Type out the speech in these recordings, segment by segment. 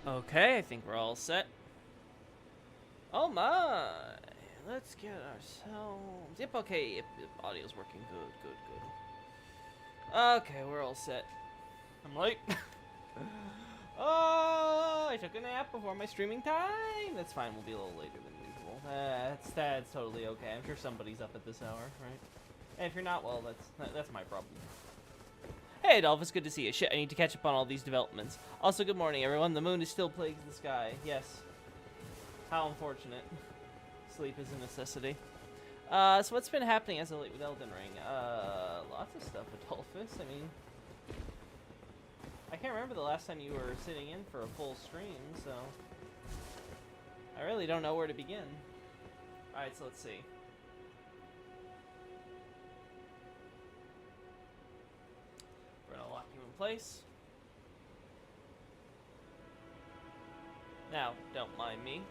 Okay, I think we're all set. Oh my! Let's get ourselves. Yep, okay. Yep, audio's working. Good. Okay, we're all set. I'm late. Oh, I took a nap before my streaming time. That's fine. We'll be a little later than usual. That's totally okay. I'm sure somebody's up at this hour, right? And if you're not, well, that's my problem. Hey, Adolphus, good to see you. Shit, I need to catch up on all these developments. Also, good morning, everyone. The moon is still plagues the sky. Yes. How unfortunate. Sleep is a necessity. So what's been happening as of late with Elden Ring? Lots of stuff, Adolphus. I mean, I can't remember the last time you were sitting in for a full stream, so I really don't know where to begin. Alright, so let's see. We're gonna lock you in place. Now, don't mind me.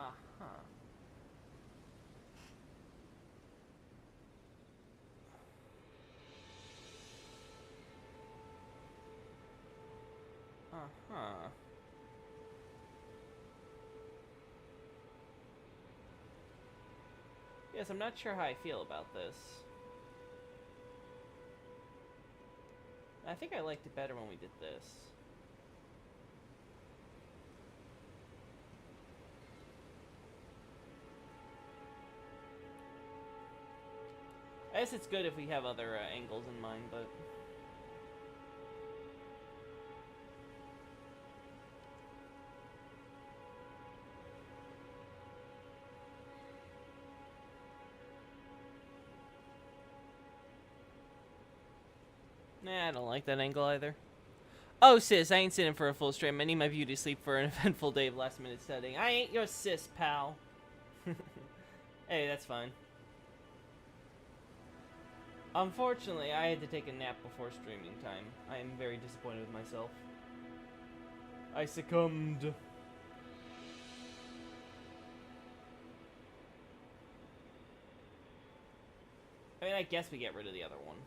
Uh-huh. Uh-huh. Yes, I'm not sure how I feel about this. I think I liked it better when we did this. I guess it's good if we have other angles in mind, but... Nah, I don't like that angle either. Oh, sis, I ain't sitting for a full stream. I need my beauty sleep for an eventful day of last-minute studying. I ain't your sis, pal. Hey, that's fine. Unfortunately, I had to take a nap before streaming time. I am very disappointed with myself. I succumbed. I mean, I guess we get rid of the other one.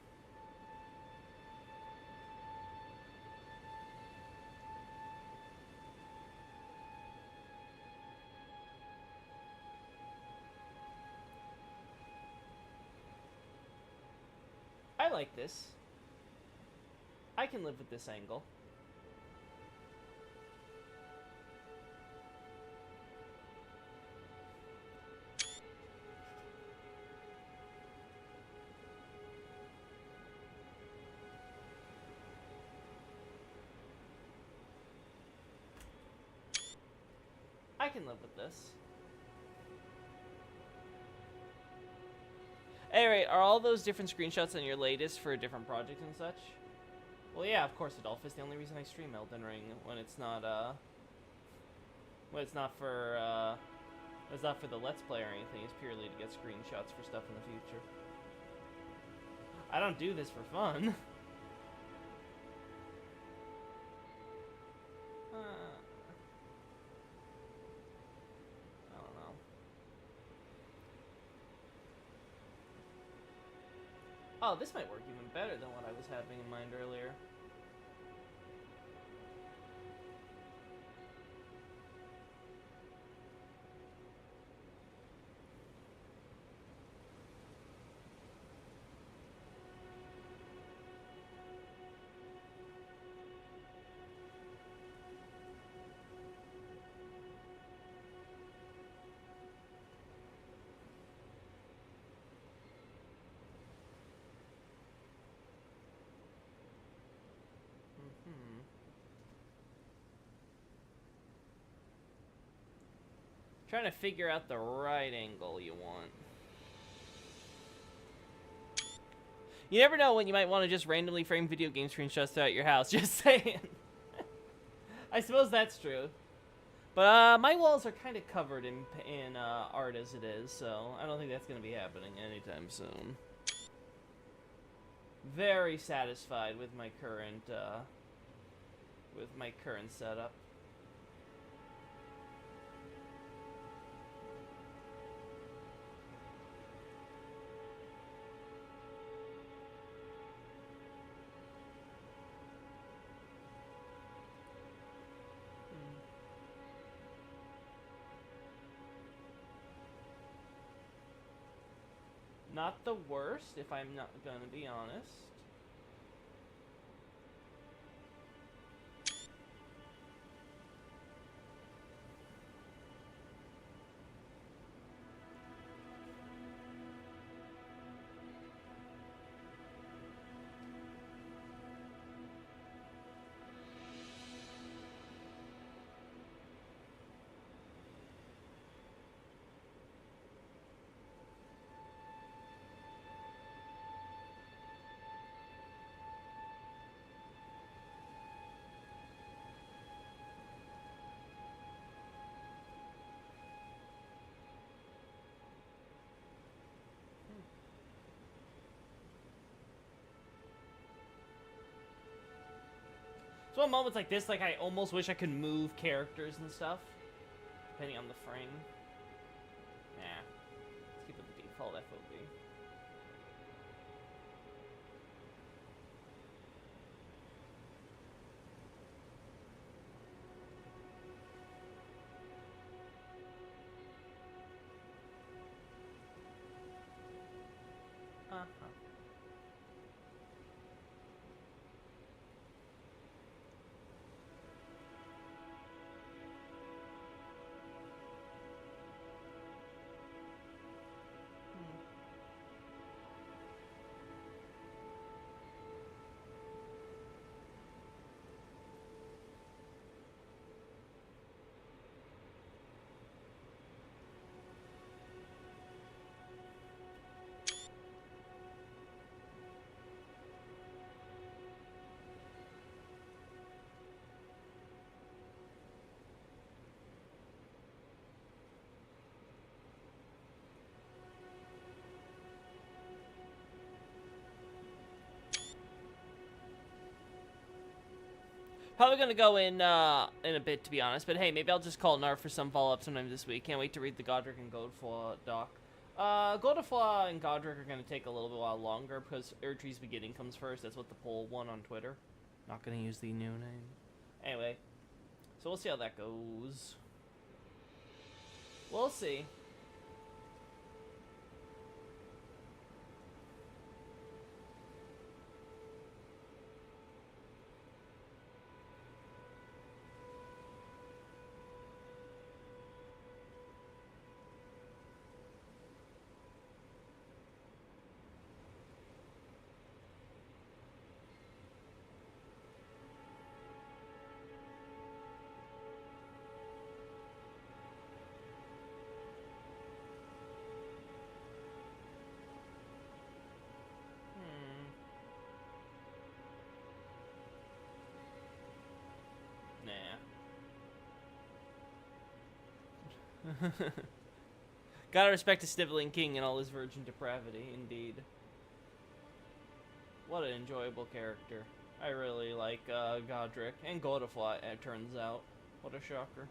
I like this. I can live with this angle. I can live with this. Anyway, are all those different screenshots on your latest for a different project and such? Well, yeah, of course, Adolphus. The only reason I stream Elden Ring when it's not for the Let's Play or anything is purely to get screenshots for stuff in the future. I don't do this for fun. I don't know. Oh, this might work even better than what I was having in mind earlier. Trying to figure out the right angle you want. You never know when you might want to just randomly frame video game screenshots throughout your house. Just saying. I suppose that's true. But my walls are kind of covered in art as it is, so I don't think that's going to be happening anytime soon. Very satisfied with my current setup. Not the worst, if I'm not gonna be honest. So at moments like this, like I almost wish I could move characters and stuff, depending on the frame. Nah, let's keep it the default FOV. Probably gonna go in a bit, to be honest. But hey, maybe I'll just call Nar for some follow-up sometime this week. Can't wait to read the Godric and Godflaw doc. Godflaw and Godric are gonna take a little bit while longer because Erdtree's Beginning comes first. That's what the poll won on Twitter. Not gonna use the new name. Anyway, so we'll see how that goes. We'll see. Gotta respect a Sniveling King and all his virgin depravity, indeed. What an enjoyable character. I really like Godric and Godflaw, it turns out. What a shocker.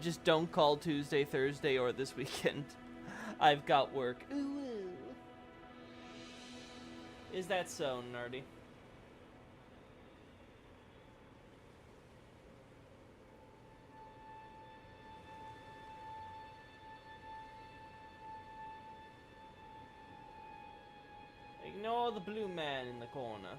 Just don't call Tuesday, Thursday, or this weekend. I've got work. Ooh. Is that so, Nardy? Ignore the blue man in the corner.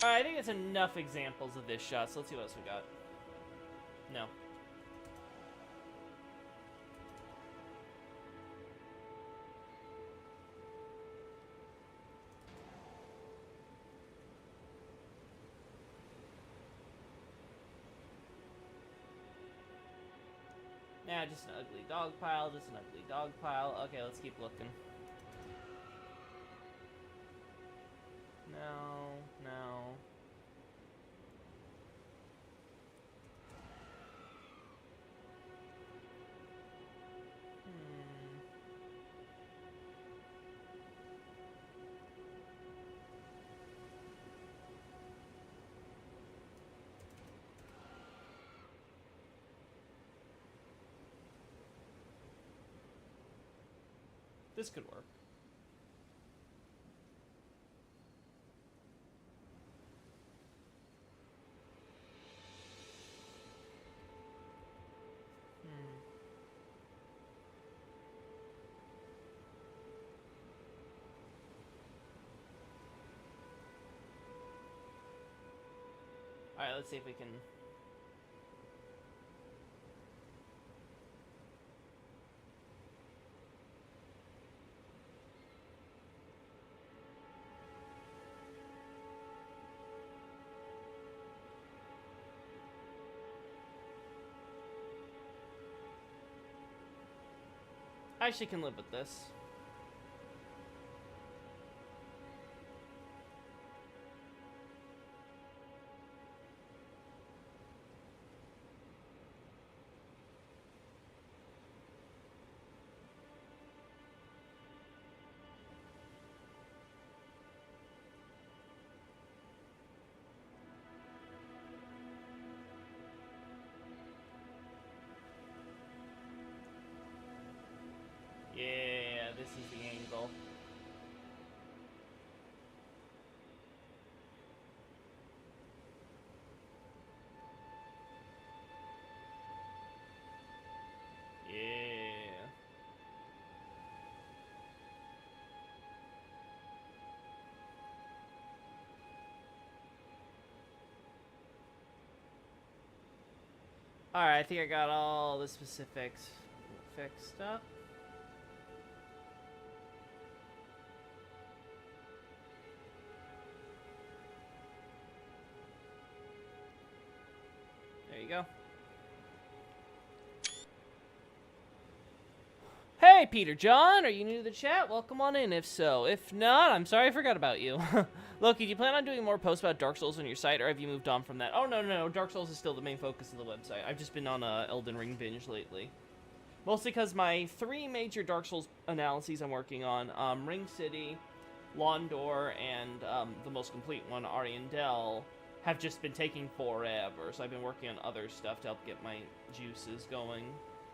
Alright, I think that's enough examples of this shot, so let's see what else we got. No. Yeah, just an ugly dog pile, just an ugly dog pile. Okay, let's keep looking. No, no. This could work. Alright, let's see if we can... I actually can live with this. Yeah, this is the angle. Yeah. Alright, I think I got all the specifics fixed up. There you go. Hey, Peter John, are you new to the chat? Welcome on in, if so. If not, I'm sorry I forgot about you. Loki, do you plan on doing more posts about Dark Souls on your site, or have you moved on from that? Oh, no, Dark Souls is still the main focus of the website. I've just been on a Elden Ring binge lately. Mostly because my 3 major Dark Souls analyses I'm working on, Ring City, Londor, and the most complete one, Ariandel, have just been taking forever. So I've been working on other stuff to help get my juices going.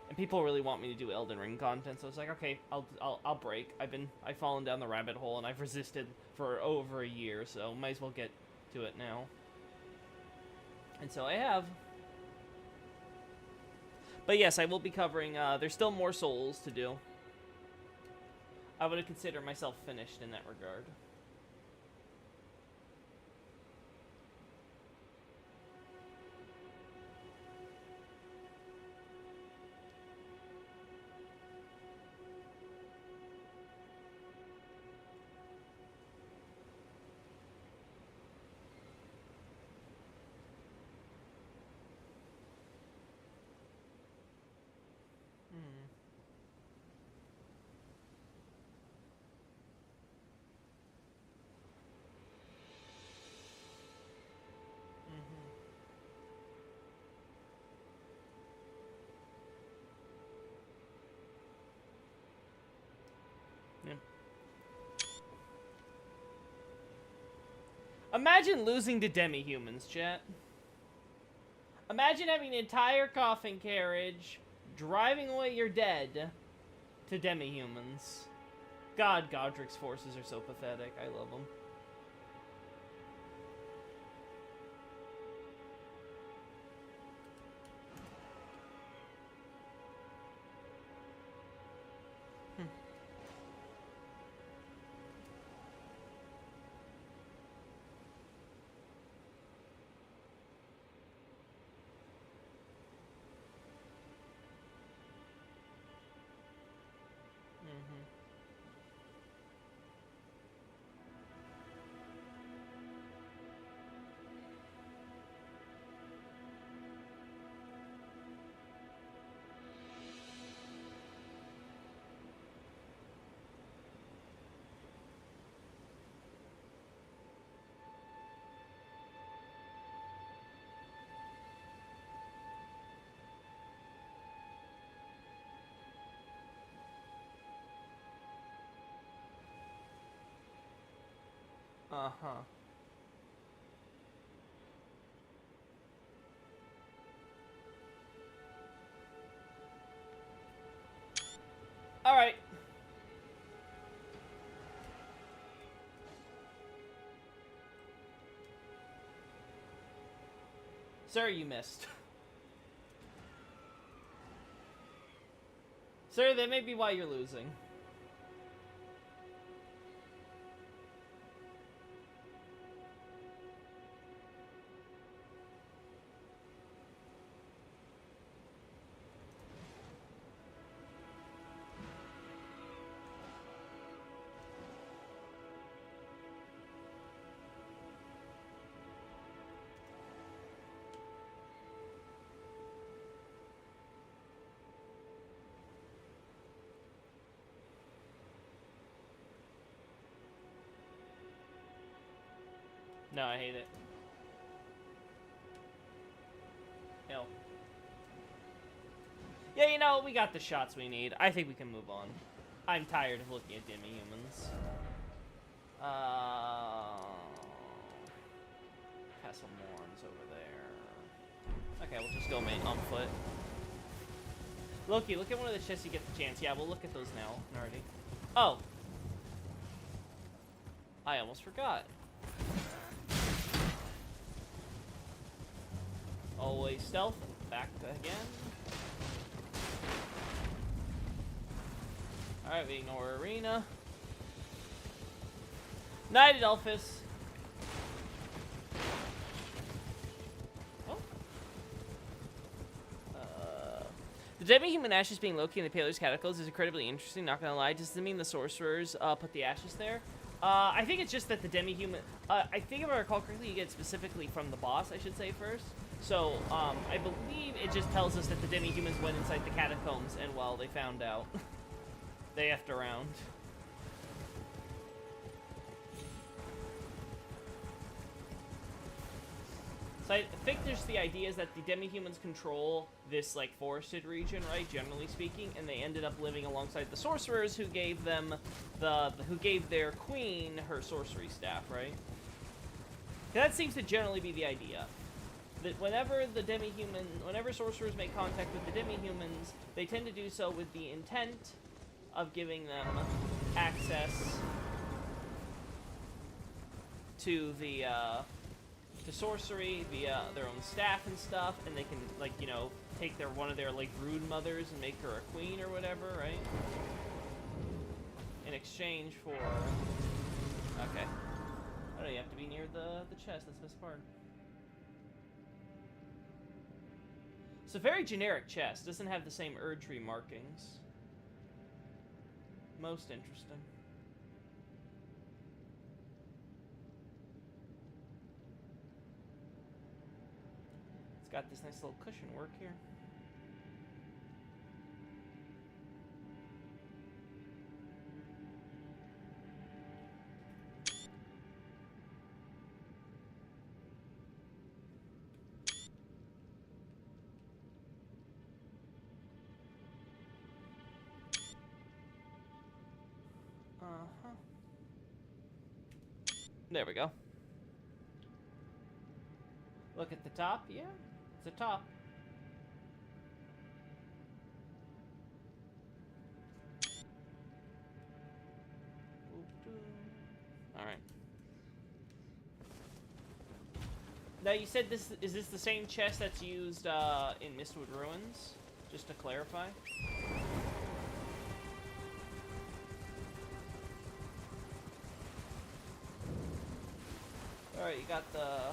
And people really want me to do Elden Ring content, so it's like, okay, I'll break. I've fallen down the rabbit hole, and I've resisted for over a year, so might as well get to it now. And so I have. But yes, I will be covering, there's still more Souls to do. I would consider myself finished in that regard. Imagine losing to demi-humans, chat. Imagine having an entire coffin carriage, driving away your dead, to demi-humans. God, Godric's forces are so pathetic. I love them. Uh-huh. Alright. Sir, you missed. Sir, that may be why you're losing. No, I hate it. Hell. Yeah, you know, we got the shots we need. I think we can move on. I'm tired of looking at demi-humans. Castle Morn's over there. Okay, we'll just go on foot. Loki, look at one of the chests you get the chance. Yeah, we'll look at those now, Nardi. Oh. I almost forgot. Always stealth. Back again. Alright, we ignore Arena. Night, Adelphus. Oh. The demi-human ashes being Loki in the Paler's catacombs is incredibly interesting, not gonna lie. Does it mean the sorcerers put the ashes there? I think it's just that the demi-human... I think if I recall correctly, you get it specifically from the boss, I should say, first. So, I believe it just tells us that the demi-humans went inside the catacombs, and, well, they found out. They effed around. So I think there's the idea is that the demi-humans control this, like, forested region, right, generally speaking, and they ended up living alongside the sorcerers who gave them who gave their queen her sorcery staff, right? That seems to generally be the idea. That whenever sorcerers make contact with the demi-humans, they tend to do so with the intent of giving them access to the, to sorcery via their own staff and stuff, and they can, like, you know, take one of their, like, brood mothers and make her a queen or whatever, right? In exchange for... Okay. I don't know, you have to be near the chest, that's the best part. It's a very generic chest, doesn't have the same Erdtree markings. Most interesting. It's got this nice little cushion work here. Uh-huh. There we go. Look at the top, yeah. It's a top. Alright. Now you said this is this the same chest that's used in Mistwood Ruins? Just to clarify. Alright, you got the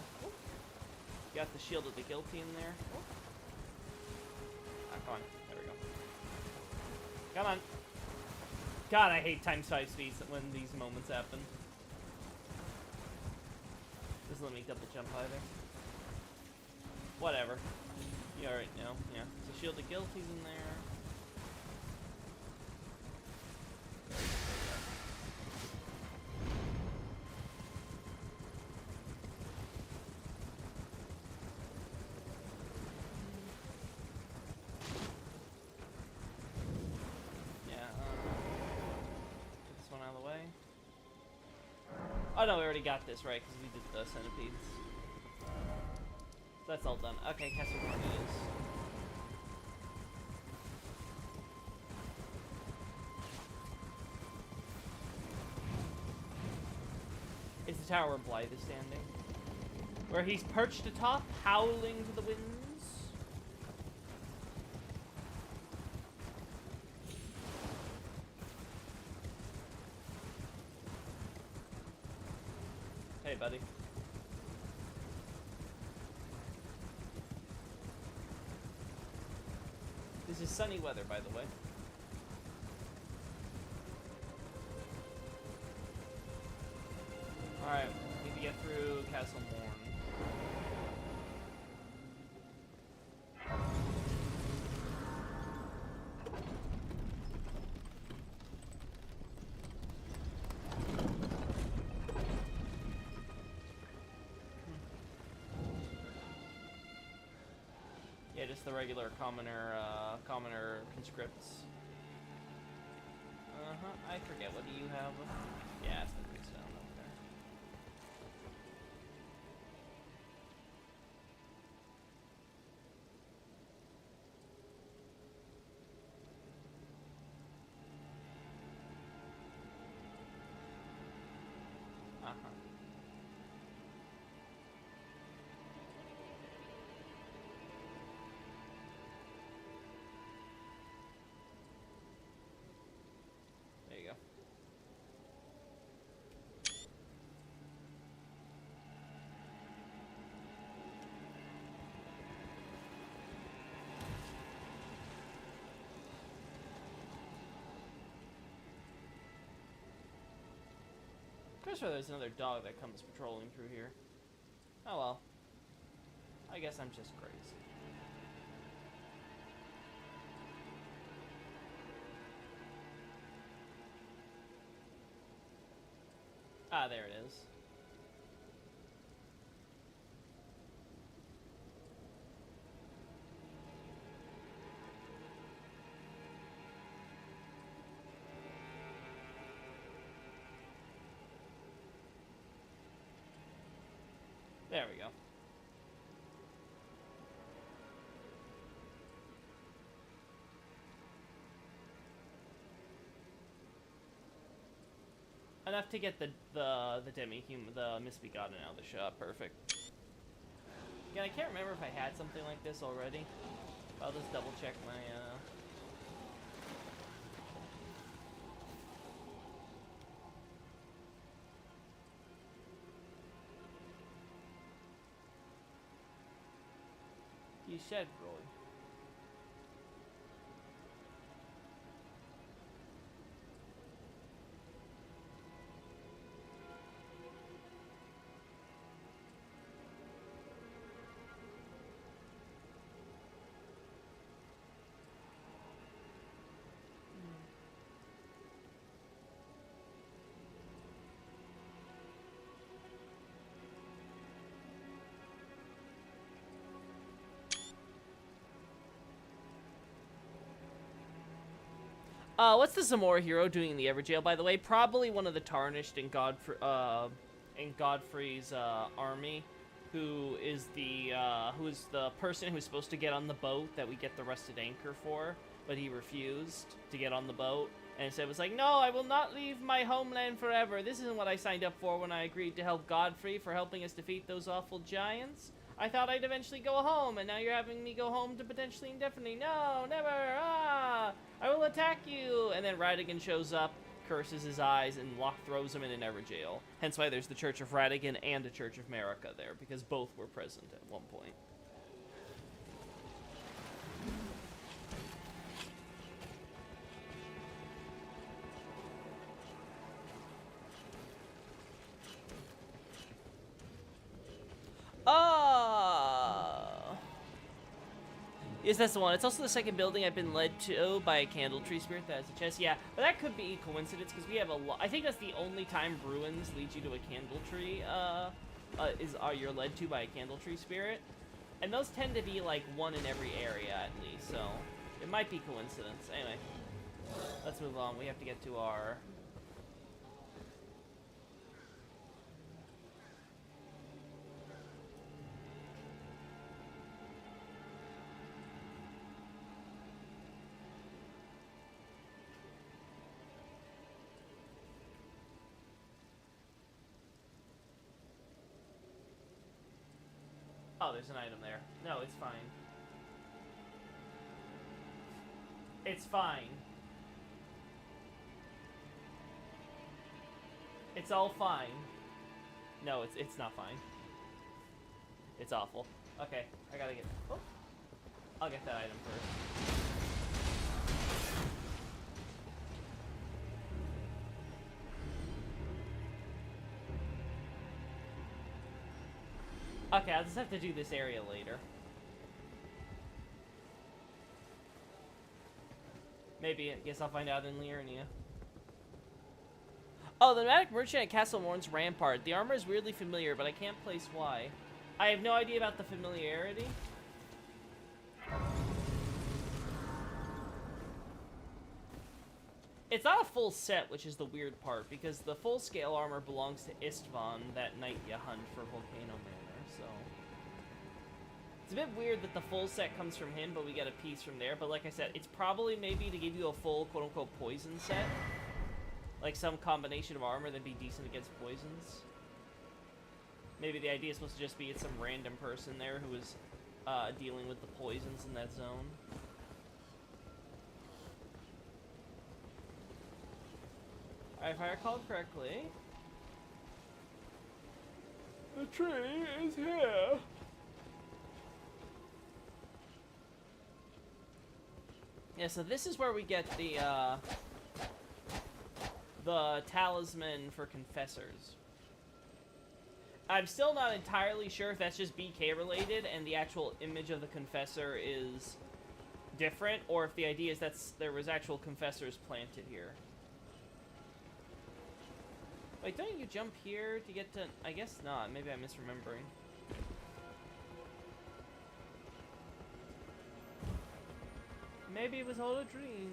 Shield of the Guilty in there. Ah, come on. There we go. Come on. God, I hate times 5 speeds when these moments happen. Doesn't let me double jump either. Whatever. You already know. Yeah. So Shield of Guilty's in there. Oh Oh no, we already got this, right? Because we did the centipedes. So that's all done. Okay, Castle Morn is the tower where Blythe is standing. Where he's perched atop, howling to the winds. Hey, buddy. This is sunny weather, by the way. Alright, need to get through Castle Morn. Yeah, just the regular commoner conscripts. I forget, what do you have? Yeah, it's the big stone up there. There you go. Pretty sure there's another dog that comes patrolling through here. Oh well. I guess I'm just crazy. Ah, there it is. There we go. Enough to get the demi-human, the misbegotten out of the shop. Perfect. Again, I can't remember if I had something like this already. I'll just double check my You said, Roy. What's the Zamora hero doing in the Everjail, by the way? Probably one of the Tarnished in Godfrey's army, who is the person who's supposed to get on the boat that we get the rusted anchor for, but he refused to get on the boat, and instead was like, no, I will not leave my homeland forever. This isn't what I signed up for when I agreed to help Godfrey for helping us defeat those awful giants. I thought I'd eventually go home, and now you're having me go home to potentially indefinitely. No, never! Ah! I will attack you! And then Radigan shows up, curses his eyes, and throws him in an Everjail. Hence why there's the Church of Radigan and the Church of Marika there, because both were present at one point. Yes, that's the one. It's also the second building I've been led to by a candle tree spirit that has a chest. Yeah, but that could be coincidence because we have a lot. I think that's the only time ruins lead you to a candle tree. You're led to by a candle tree spirit, and those tend to be like one in every area at least. So it might be coincidence. Anyway, let's move on. We have to get to our Oh, there's an item there. No, it's fine. It's fine. It's all fine. No, it's not fine. It's awful. Okay, I gotta get... Oh. I'll get that item first. Okay, I'll just have to do this area later. Maybe. I guess I'll find out in Liurnia. Oh, the nomadic merchant at Castle Morn's Rampart. The armor is weirdly familiar, but I can't place why. I have no idea about the familiarity. It's not a full set, which is the weird part, because the full-scale armor belongs to Istvan, that knight you hunt for Volcano Manor, so... It's a bit weird that the full set comes from him, but we get a piece from there, but like I said, it's probably maybe to give you a full, quote-unquote, poison set. Like some combination of armor that'd be decent against poisons. Maybe the idea is supposed to just be it's some random person there who is dealing with the poisons in that zone. Alright, if I recall correctly, the tree is here. Yeah, so this is where we get the talisman for confessors. I'm still not entirely sure if that's just BK related and the actual image of the confessor is different, or if the idea is that there was actual confessors planted here. Wait, don't you jump here to get to... I guess not. Maybe I'm misremembering. Maybe it was all a dream.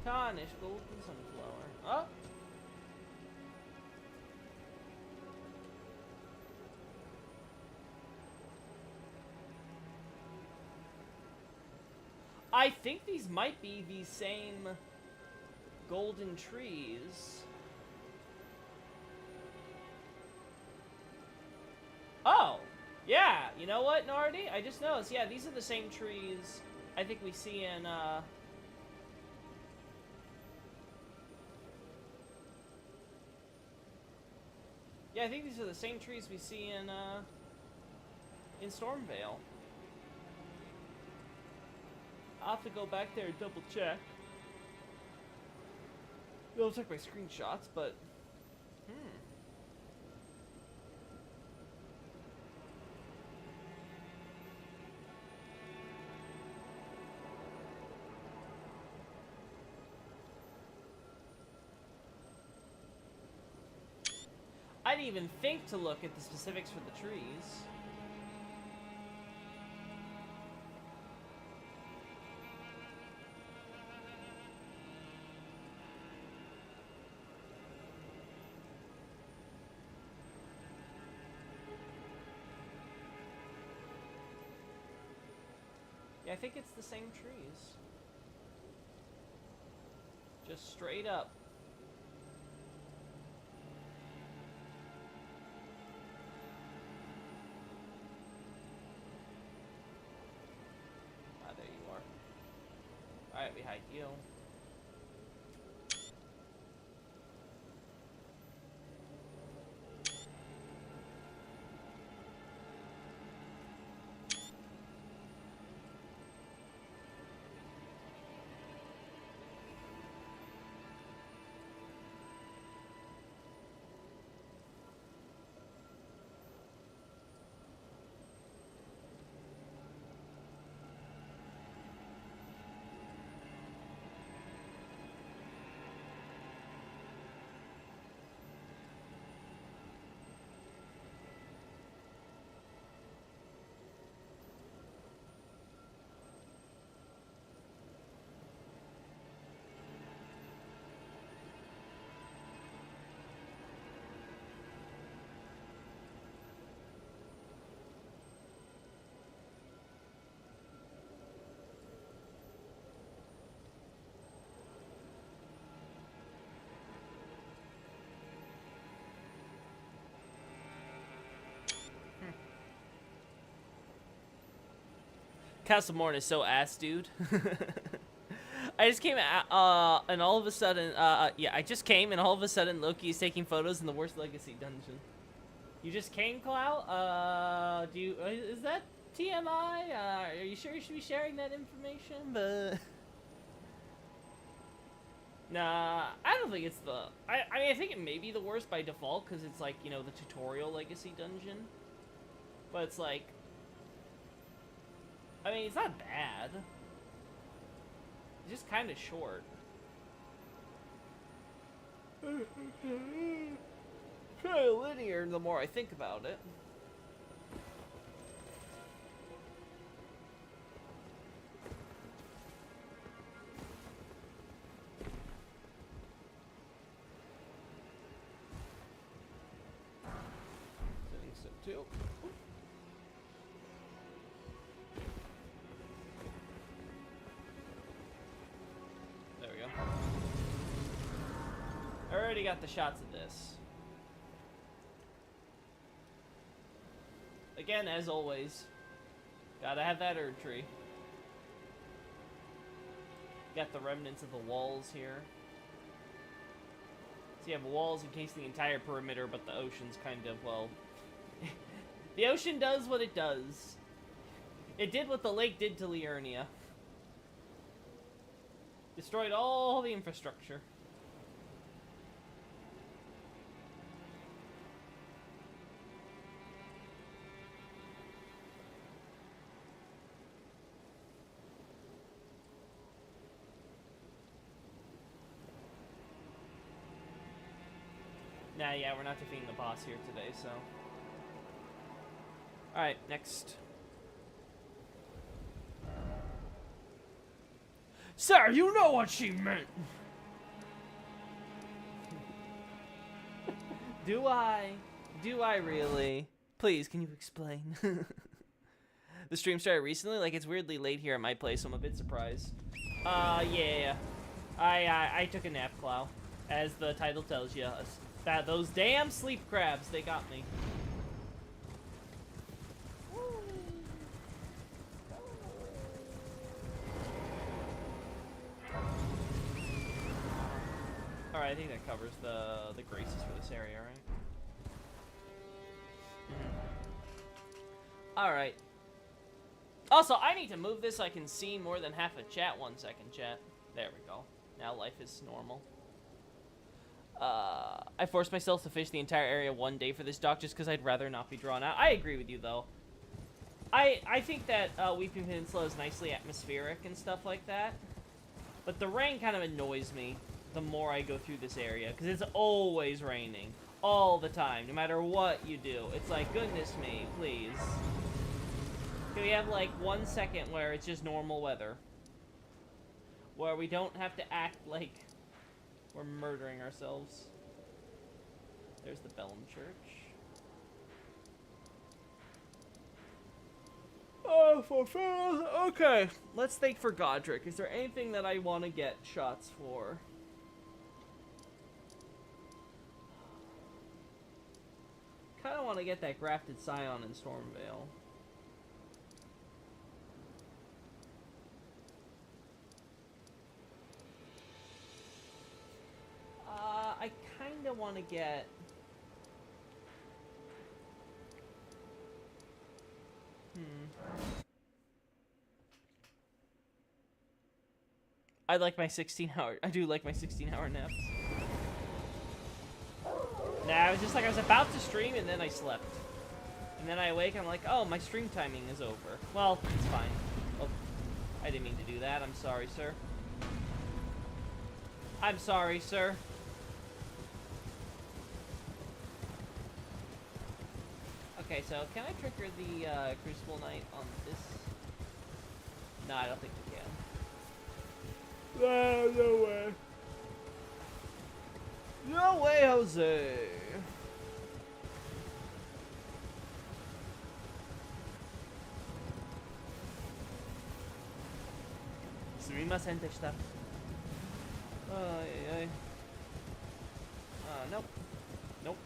Tarnish golden sunflower. Oh! I think these might be the same golden trees. Oh! Yeah! You know what, Nardi? I just noticed. Yeah, these are the same trees I think we see in, Yeah, I think these are the same trees we see in Stormvale. I'll have to go back there and double check. I'll check my screenshots, but... I didn't even think to look at the specifics for the trees. Yeah, I think it's the same trees. Just straight up. Ah, there you are. Alright, we hide you. Castlemorn is so ass, dude. I just came and all of a sudden, yeah, I just came and all of a sudden Loki is taking photos in the worst legacy dungeon. You just came, Clout? Is that TMI? Are you sure you should be sharing that information? But nah, I don't think it's the. I mean, I think it may be the worst by default because it's like, you know, the tutorial legacy dungeon. But it's like, I mean, it's not bad. It's just kind of short. Kind of linear the more I think about it. I think so too. There we go. I already got the shots of this. Again, as always, gotta have that Erd tree. Got the remnants of the walls here. So you have walls encasing the entire perimeter, but the ocean's kind of, well... the ocean does what it does. It did what the lake did to Liurnia. Destroyed all the infrastructure. Nah, yeah, we're not defeating the boss here today, so... Alright, next. Sir, you know what she meant! Do I? Do I really? Please, can you explain? The stream started recently? Like, it's weirdly late here at my place, so I'm a bit surprised. Yeah. I took a nap, Clow. As the title tells you. That those damn sleep crabs, they got me. Alright, I think that covers the graces for this area, right? Alright. Also, I need to move this so I can see more than half of chat. 1 second, chat. There we go. Now life is normal. I forced myself to fish the entire area one day for this dock just because I'd rather not be drawn out. I agree with you, though. I think that Weeping Peninsula is nicely atmospheric and stuff like that. But the rain kind of annoys me the more I go through this area, because it's always raining. All the time, no matter what you do. It's like, goodness me, please. Can we have, like, 1 second where it's just normal weather? Where we don't have to act like we're murdering ourselves. There's the Bellum Church. Oh, for fun. Okay, let's think for Godric. Is there anything that I want to get shots for? Kind of want to get that grafted scion in Stormvale. I kind of want to get... I like my 16-hour... I do like my 16-hour naps. Nah, I was just like, I was about to stream and then I slept. And then I awake and I'm like, oh, my stream timing is over. Well, it's fine. Oh, I didn't mean to do that. I'm sorry, sir. I'm sorry, sir. Okay, so can I trigger the Crucible Knight on this? No, I don't think we can. No way. No way, Jose. Sumimasen deshita. Nope. Nope.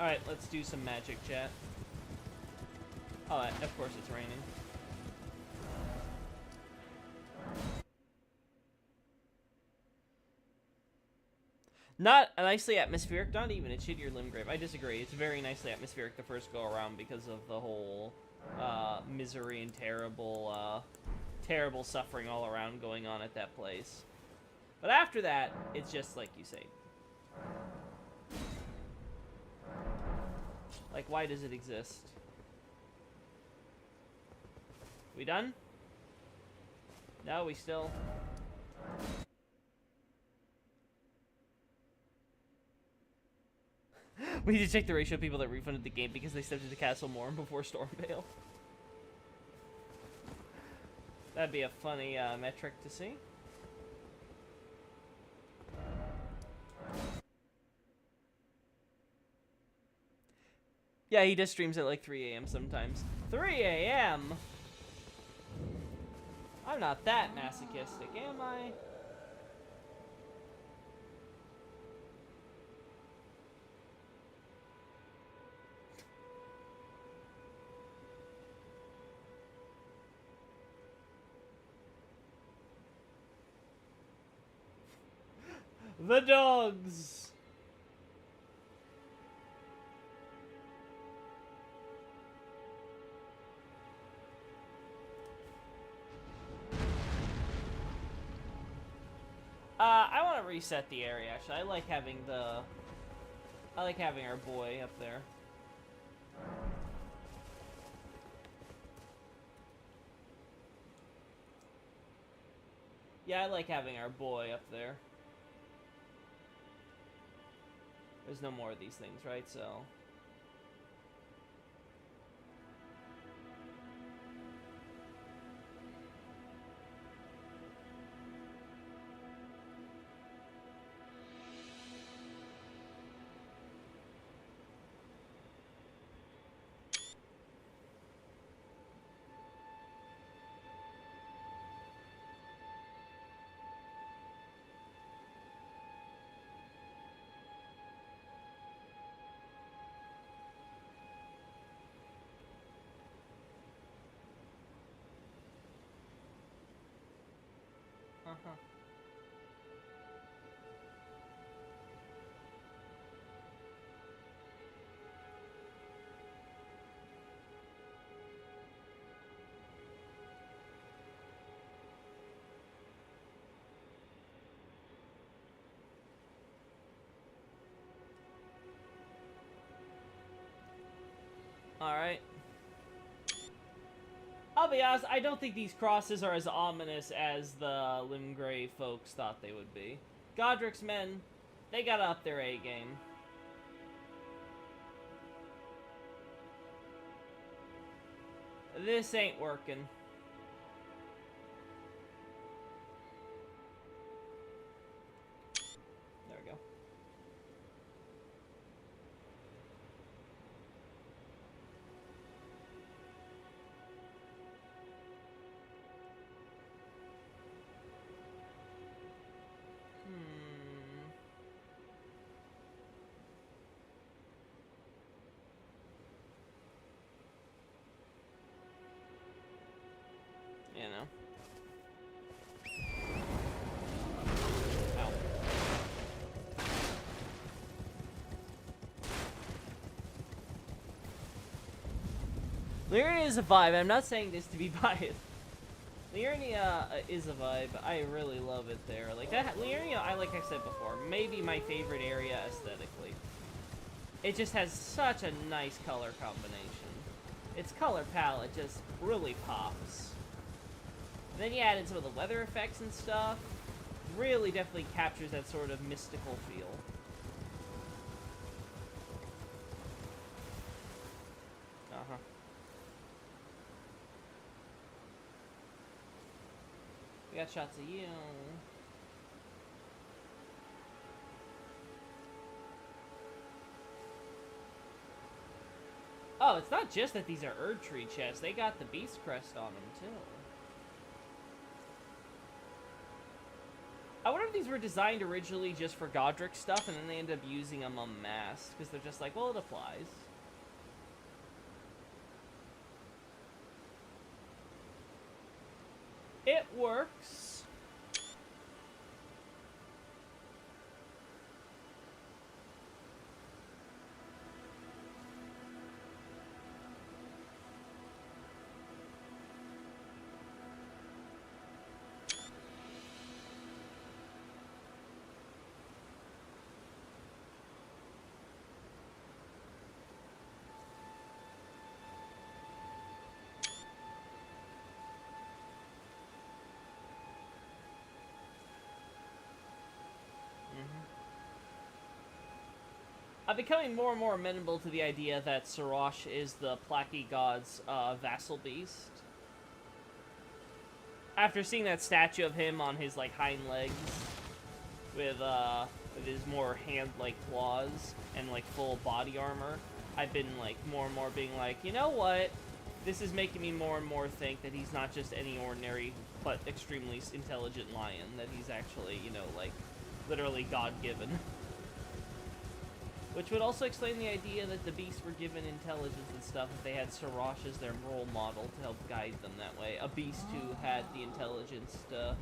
Alright, let's do some magic, chat. Oh, of course it's raining. Not nicely atmospheric, not even. It's shittier Limgrave. I disagree. It's very nicely atmospheric the first go around because of the whole misery and terrible, terrible suffering all around going on at that place. But after that, it's just like you say. Like, why does it exist? We done? No, we still... We need to check the ratio of people that refunded the game because they stepped into Castle Morn before Stormvale. That'd be a funny metric to see. Yeah, he just streams at like 3 a.m. sometimes. 3 a.m.? I'm not that masochistic, am I? The dogs! I want to reset the area, actually. I like having our boy up there. Yeah, I like having our boy up there. There's no more of these things, right? So... Uh-huh. Alright. I'll be honest, I don't think these crosses are as ominous as the Limgrave folks thought they would be. Godric's men, they got up their A game. This ain't working. There we go. You know. Ow. Lyria is a vibe. I'm not saying this to be biased. Lyria is a vibe. I really love it there. Like that, Lyria, like I said before, maybe my favorite area aesthetically. It just has such a nice color combination. Its color palette just really pops. And then you add in some of the weather effects and stuff. Really definitely captures that sort of mystical feel. Uh-huh. We got shots of you. Oh, it's not just that these are Erdtree chests. They got the Beast Crest on them, too. I wonder if these were designed originally just for Godric stuff, and then they end up using them en masse, because they're just like, well, it applies. It works. I'm becoming more and more amenable to the idea that Sorosh is the Placky God's vassal beast. After seeing that statue of him on his like hind legs, with his more hand-like claws and like full body armor, I've been like more and more being like, you know what? This is making me more and more think that he's not just any ordinary but extremely intelligent lion. That he's actually, you know, like literally God-given. Which would also explain the idea that the beasts were given intelligence and stuff if they had Sorosh as their role model to help guide them that way. A beast who had the intelligence to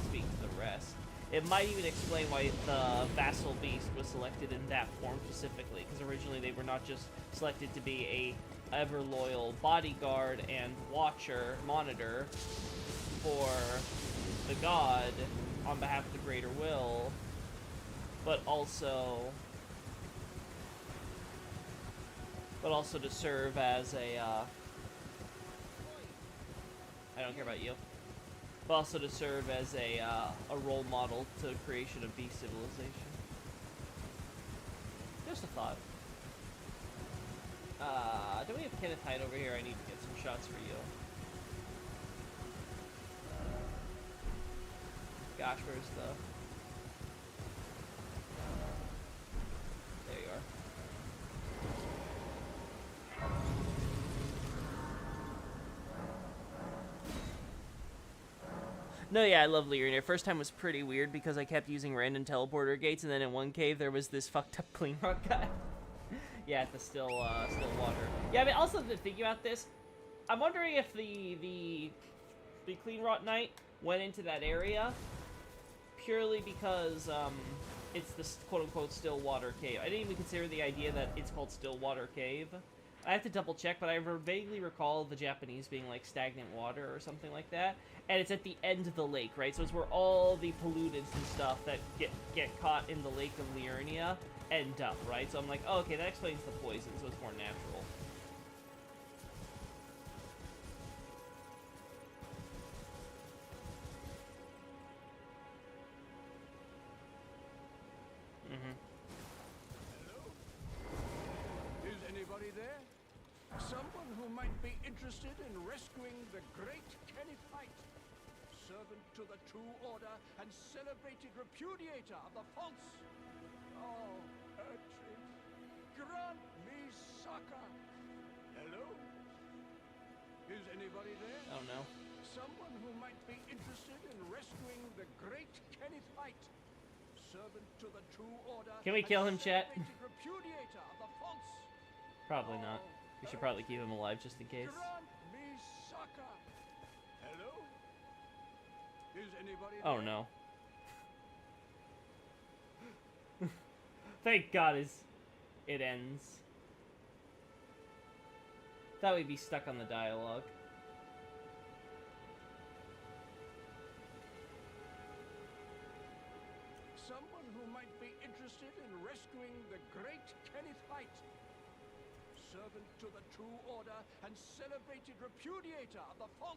speak to the rest. It might even explain why the vassal beast was selected in that form specifically, because originally they were not just selected to be a ever-loyal bodyguard and watcher, monitor for the god on behalf of the greater will, but also to serve as a, I don't care about you, but also to serve as a role model to the creation of beast civilization. Just a thought. Do we have Kenneth Hyde over here? I need to get some shots for you. Gosh, where's the... There you are. No, yeah, I love Lyria. First time was pretty weird because I kept using random teleporter gates, and then in one cave there was this fucked up clean rock guy. Yeah, at the still water. Yeah, I mean, also to think about this, I'm wondering if the clean rock knight went into that area purely because it's the quote-unquote still water cave. I didn't even consider the idea that it's called still water cave. I have to double check, but I vaguely recall the Japanese being like stagnant water or something like that. And it's at the end of the lake, right? So it's where all the pollutants and stuff that get caught in the lake of Liurnia end up, right? So I'm like, oh, okay, that explains the poison, so it's more natural. Hello? Is anybody there? Someone who might be interested in rescuing the great Kennephite, servant to the true order and celebrated repudiator of the false. Oh, urchin, grant me succor. Hello? Is anybody there? Oh no. Someone who might be interested in rescuing the great Kennephite, servant to the true order. Can we kill him, chat? Repudiator of the false. Probably not. We should probably keep him alive just in case. Grant me succor. Hello? Is anybody Oh there? no. Thank God it ends. Thought we'd be stuck on the dialogue. Someone who might be interested in rescuing the great Kennephite, servant to the true order and celebrated repudiator of the false.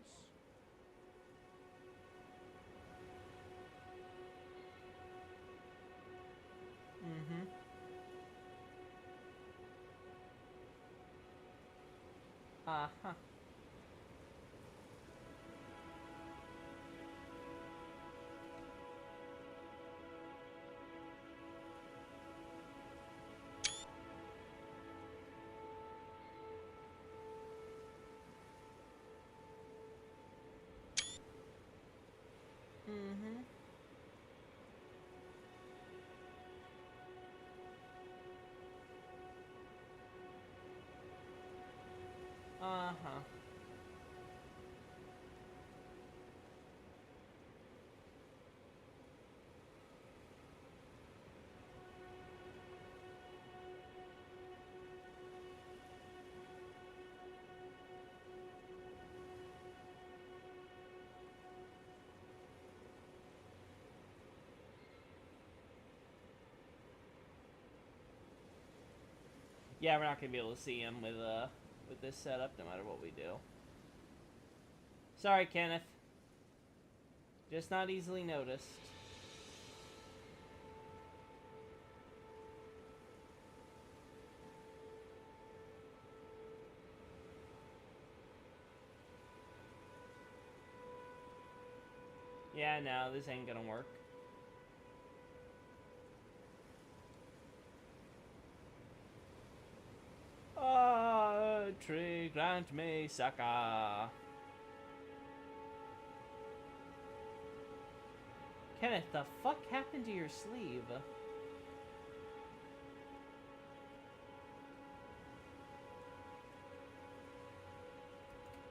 Uh-huh. Yeah, we're not gonna be able to see him with this setup, no matter what we do. Sorry, Kenneth. Just not easily noticed. Yeah, no, this ain't gonna work. Tree, grant me succor. Kenneth, the fuck happened to your sleeve?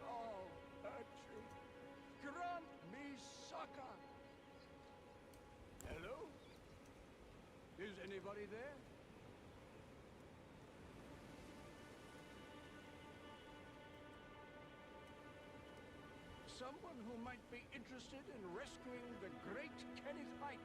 Oh, Archie, grant me succor. Hello? Is anybody there? Someone who might be interested in rescuing the great Kenneth Height.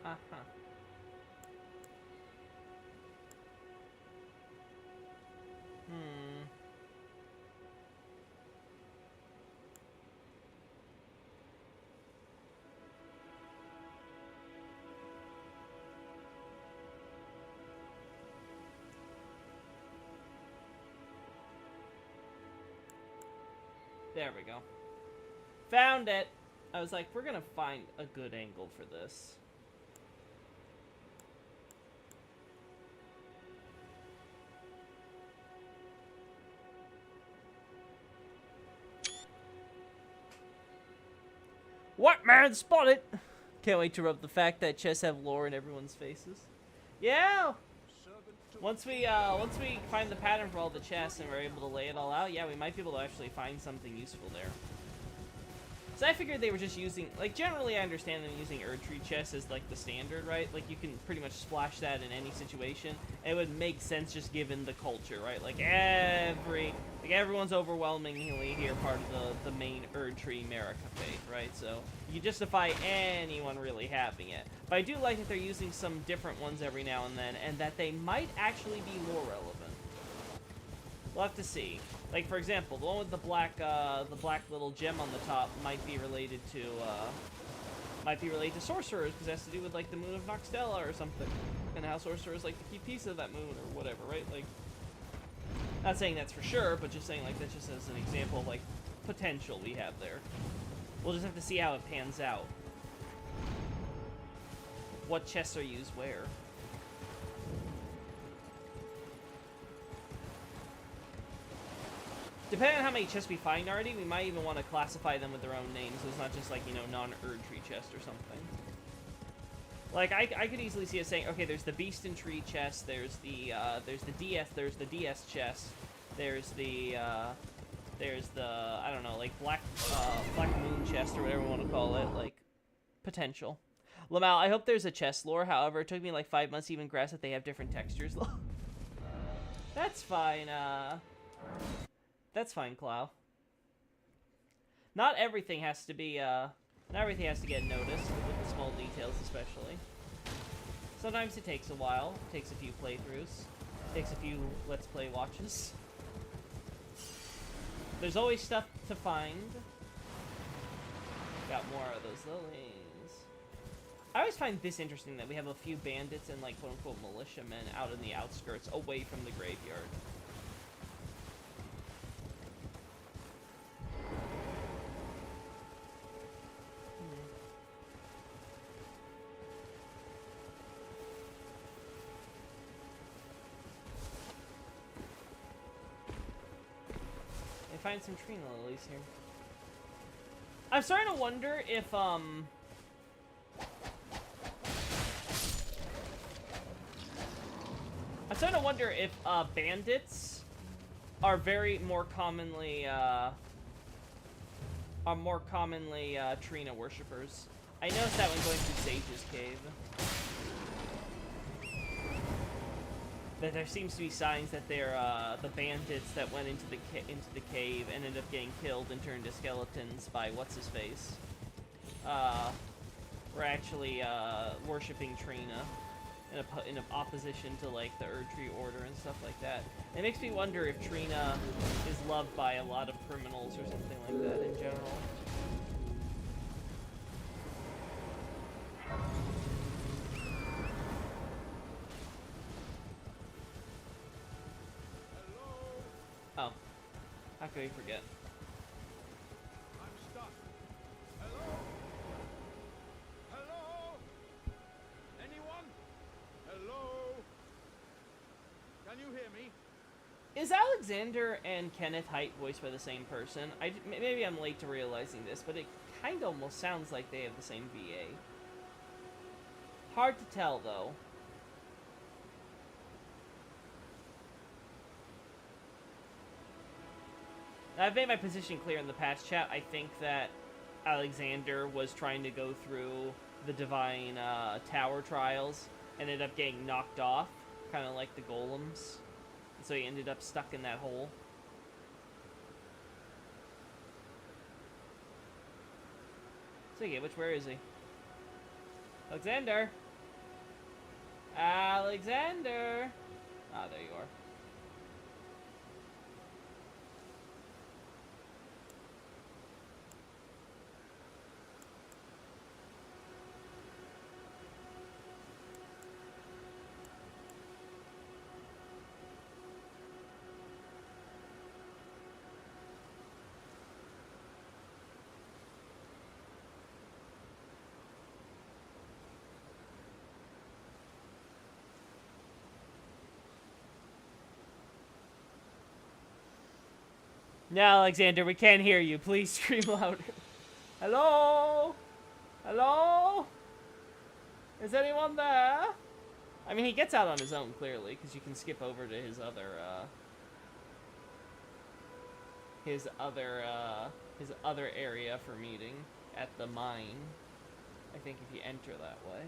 Uh-huh. There we go. Found it! I was like, we're gonna find a good angle for this. What man, spot it! Can't wait to rub the fact that chests have lore in everyone's faces. Yeah! Once we find the pattern for all the chests and we're able to lay it all out, yeah, we might be able to actually find something useful there. So I figured they were just using, like, generally I understand them using Erdtree chests as, like, the standard, right? Like, you can pretty much splash that in any situation. It would make sense just given the culture, right? Like, everyone's overwhelmingly here part of the main Erdtree America faith, right? So you justify anyone really having it. But I do like that they're using some different ones every now and then, and that they might actually be lore relevant. We'll have to see. Like, for example, the one with the black little gem on the top might be related to sorcerers, because it has to do with, like, the moon of Noxtella or something, and how sorcerers like the key piece of that moon or whatever, right? Like, not saying that's for sure, but just saying, like, that's just as an example of, like, potential we have there. We'll just have to see how it pans out. What chests are used where. Depending on how many chests we find already, we might even want to classify them with their own names, so it's not just like, you know, non-Erdtree chest or something. Like, I could easily see us saying, okay, there's the Beast and Tree chest, there's the DS chest, there's the, I don't know, like, Black Moon chest, or whatever you want to call it, like, potential. Lamal, I hope there's a chest lore, however, it took me like 5 months to even grasp that they have different textures. That's fine, that's fine, Clow. Not everything has to be, not everything has to get noticed, with the small details especially. Sometimes it takes a while, it takes a few playthroughs, it takes a few Let's Play watches. There's always stuff to find. Got more of those lilies. I always find this interesting that we have a few bandits and, like, quote-unquote militiamen out in the outskirts, away from the graveyard. find some Trina lilies here. I'm starting to wonder if, I'm starting to wonder if, bandits are more commonly Trina worshippers. I noticed that when going through Sage's Cave. That there seems to be signs that they're, the bandits that went into the cave and ended up getting killed and turned to skeletons by what's-his-face, were actually, worshipping Trina in opposition to, like, the Erdtree Order and stuff like that. And it makes me wonder if Trina is loved by a lot of criminals or something like that in general. Oh. How could we forget? I'm stuck. Hello? Hello? Anyone? Hello? Can you hear me? Is Alexander and Kenneth Haidt voiced by the same person? Maybe I'm late to realizing this, but it kind of almost sounds like they have the same VA. Hard to tell, though. I've made my position clear in the past chat. I think that Alexander was trying to go through the Divine Tower trials and ended up getting knocked off, kind of like the golems. And so he ended up stuck in that hole. So yeah, where is he? Alexander! Alexander! Ah, there you are. No, Alexander, we can't hear you. Please scream louder. Hello? Hello? Is anyone there? I mean, he gets out on his own, clearly, because you can skip over to his other area for meeting at the mine. I think if you enter that way.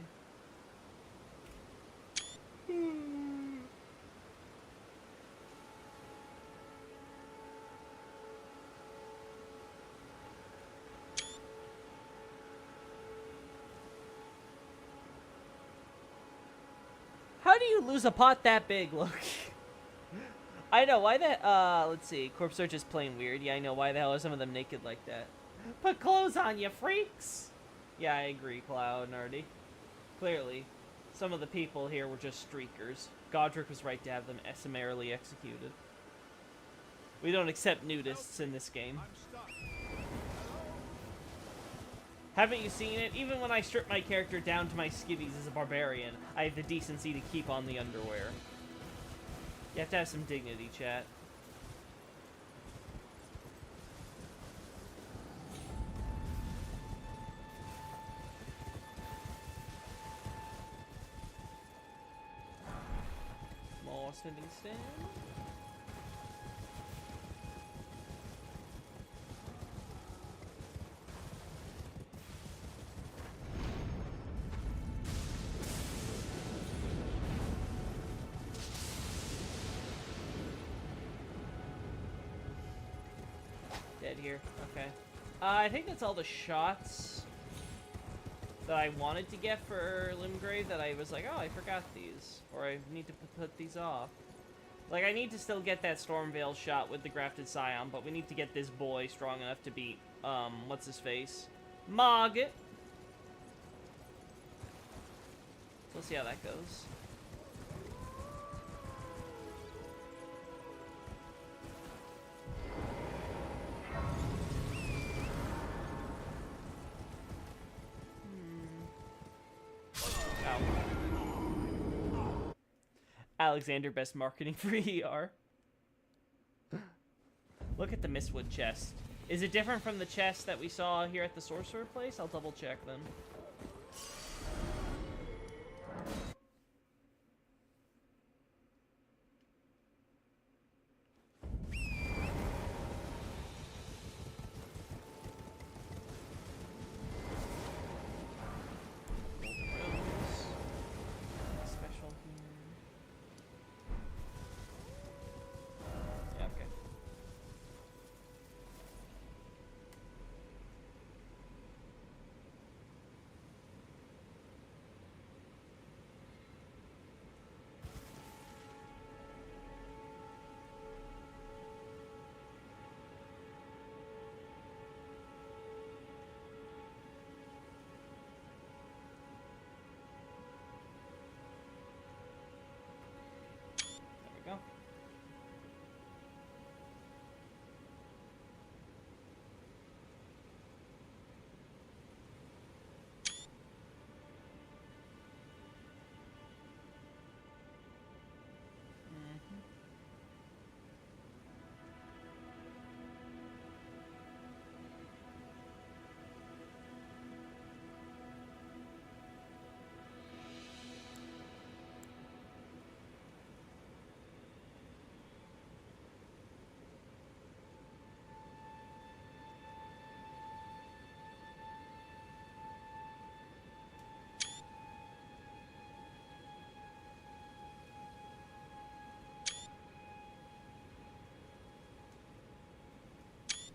How do you lose a pot that big, Loki? I know, why that, let's see, Corpse Search is playing weird. Yeah, I know, why the hell are some of them naked like that? Put clothes on, you freaks! Yeah, I agree, Cloud, Nardy. Clearly, some of the people here were just streakers. Godric was right to have them summarily executed. We don't accept nudists in this game. Haven't you seen it? Even when I strip my character down to my skivvies as a barbarian, I have the decency to keep on the underwear. You have to have some dignity, chat. More spinning stand. Dead here. Okay. I think that's all the shots that I wanted to get for Limgrave that I was like, oh, I forgot these. Or I need to put these off. Like, I need to still get that Stormveil shot with the Grafted Scion, but we need to get this boy strong enough to beat, what's-his-face? Margit! So we'll see how that goes. Alexander, best marketing for ER. Look at the Mistwood chest. Is it different from the chest that we saw here at the sorcerer place? I'll double check then. Go.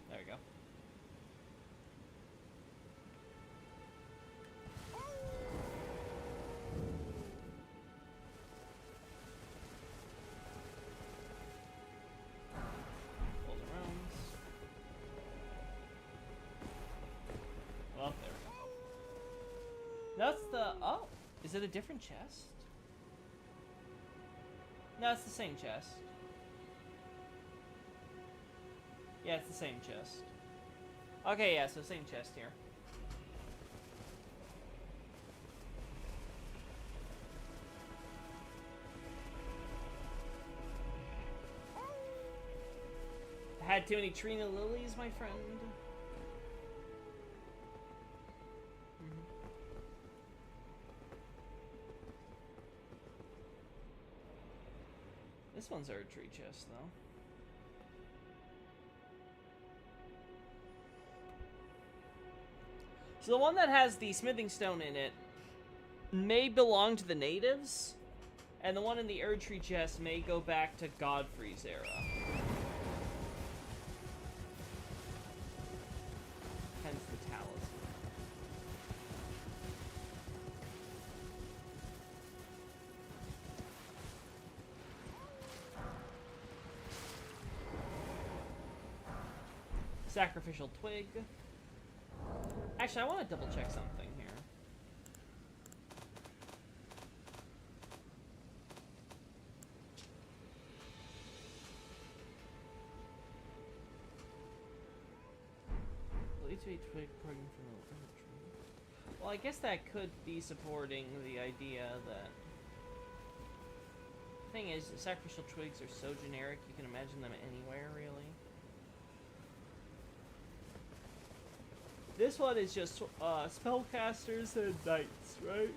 There we go. Pull the rooms. Oh, there we go. That's the... Oh! Is it a different chest? No, it's the same chest. Yeah, it's the same chest. Okay, yeah, so same chest here. Had too many Trina lilies, my friend. This one's our tree chest, though. So the one that has the smithing stone in it may belong to the natives, and the one in the Erdtree chest may go back to Godfrey's era. Hence the talisman. Sacrificial twig. Actually, I want to double check something here. Well, I guess that could be supporting the idea that... The thing is, sacrificial twigs are so generic, you can imagine them anywhere, really. This one is just spellcasters and knights, right?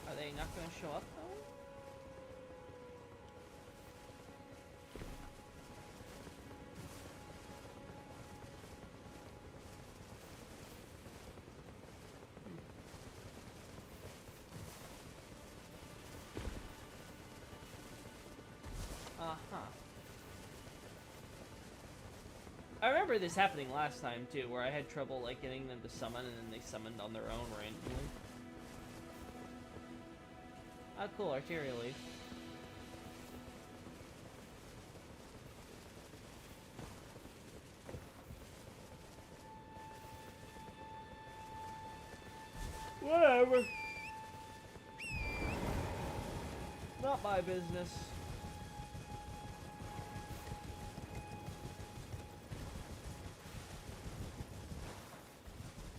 Are they not going to show up, though? I remember this happening last time too, where I had trouble like getting them to summon, and then they summoned on their own randomly. Oh, cool, arterial leaf. Whatever. Not my business.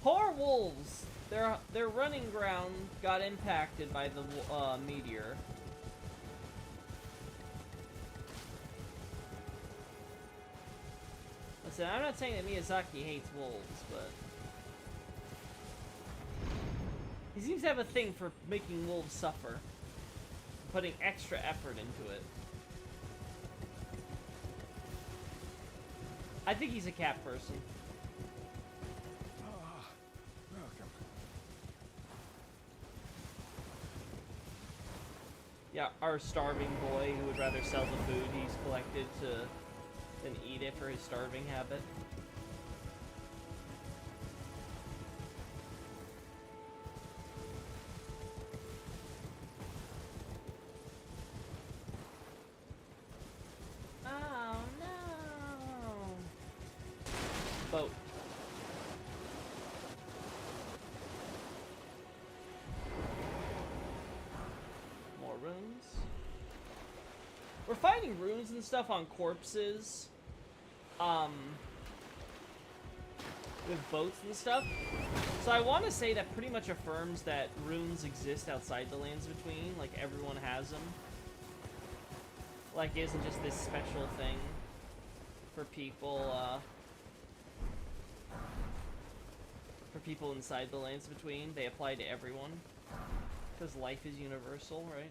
Poor wolves. their running ground got impacted by the meteor. Listen, I'm not saying that Miyazaki hates wolves, but he seems to have a thing for making wolves suffer, putting extra effort into it. I think he's a cat person. Welcome. Yeah, our starving boy who would rather sell the food he's collected than eat it for his starving habit. Oh no! Boat. More runes. We're finding runes and stuff on corpses. With boats and stuff. So I want to say that pretty much affirms that runes exist outside the Lands Between. Like, everyone has them. Like, it isn't just this special thing for people inside the Lands Between. They apply to everyone. Because life is universal, right?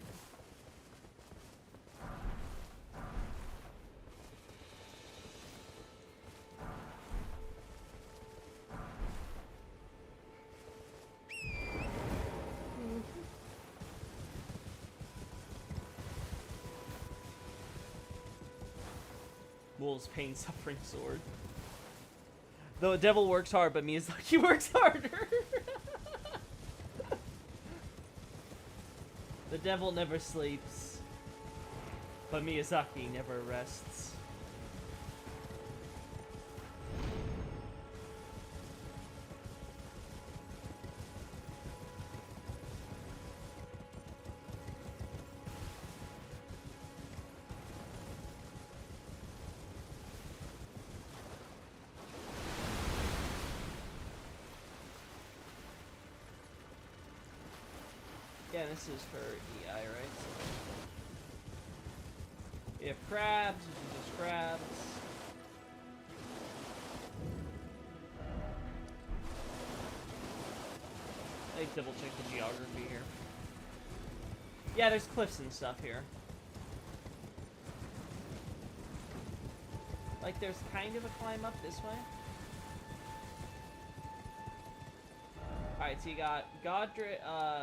Wolves, pain, suffering, sword. The devil works hard, but Miyazaki works harder. The devil never sleeps, but Miyazaki never rests. Yeah, this is for EI, right? We have crabs, which is just crabs. Let's double check the geography here. Yeah, there's cliffs and stuff here. Like, there's kind of a climb up this way. Alright, so you got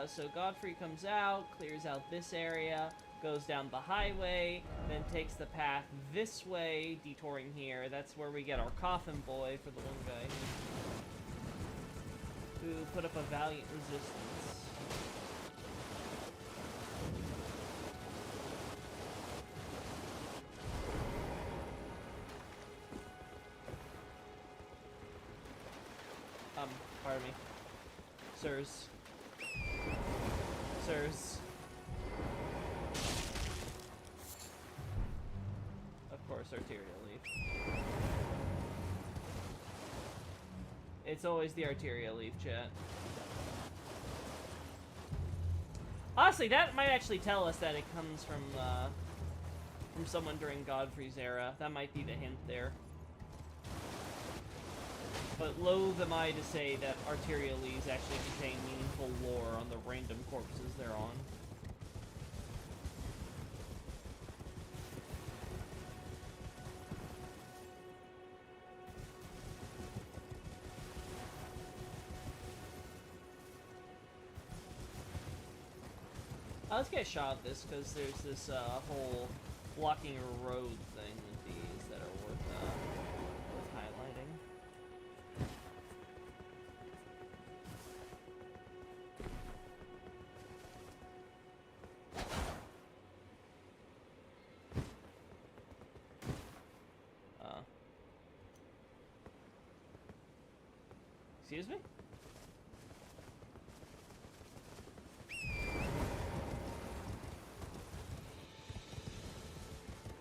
so Godfrey comes out, clears out this area, goes down the highway, then takes the path this way, detouring here. That's where we get our coffin boy for the one guy who put up a valiant resistance. Pardon me. Sirs. Sirs. Of course, arterial leaf. It's always the arterial leaf, chat. Honestly, that might actually tell us that it comes from someone during Godfrey's era. That might be the hint there. But loath am I to say that arterial leaves actually contain meaningful lore on the random corpses they're on. Let's get a shot at this, because there's this whole blocking a road thing with these that are worth highlighting. Excuse me?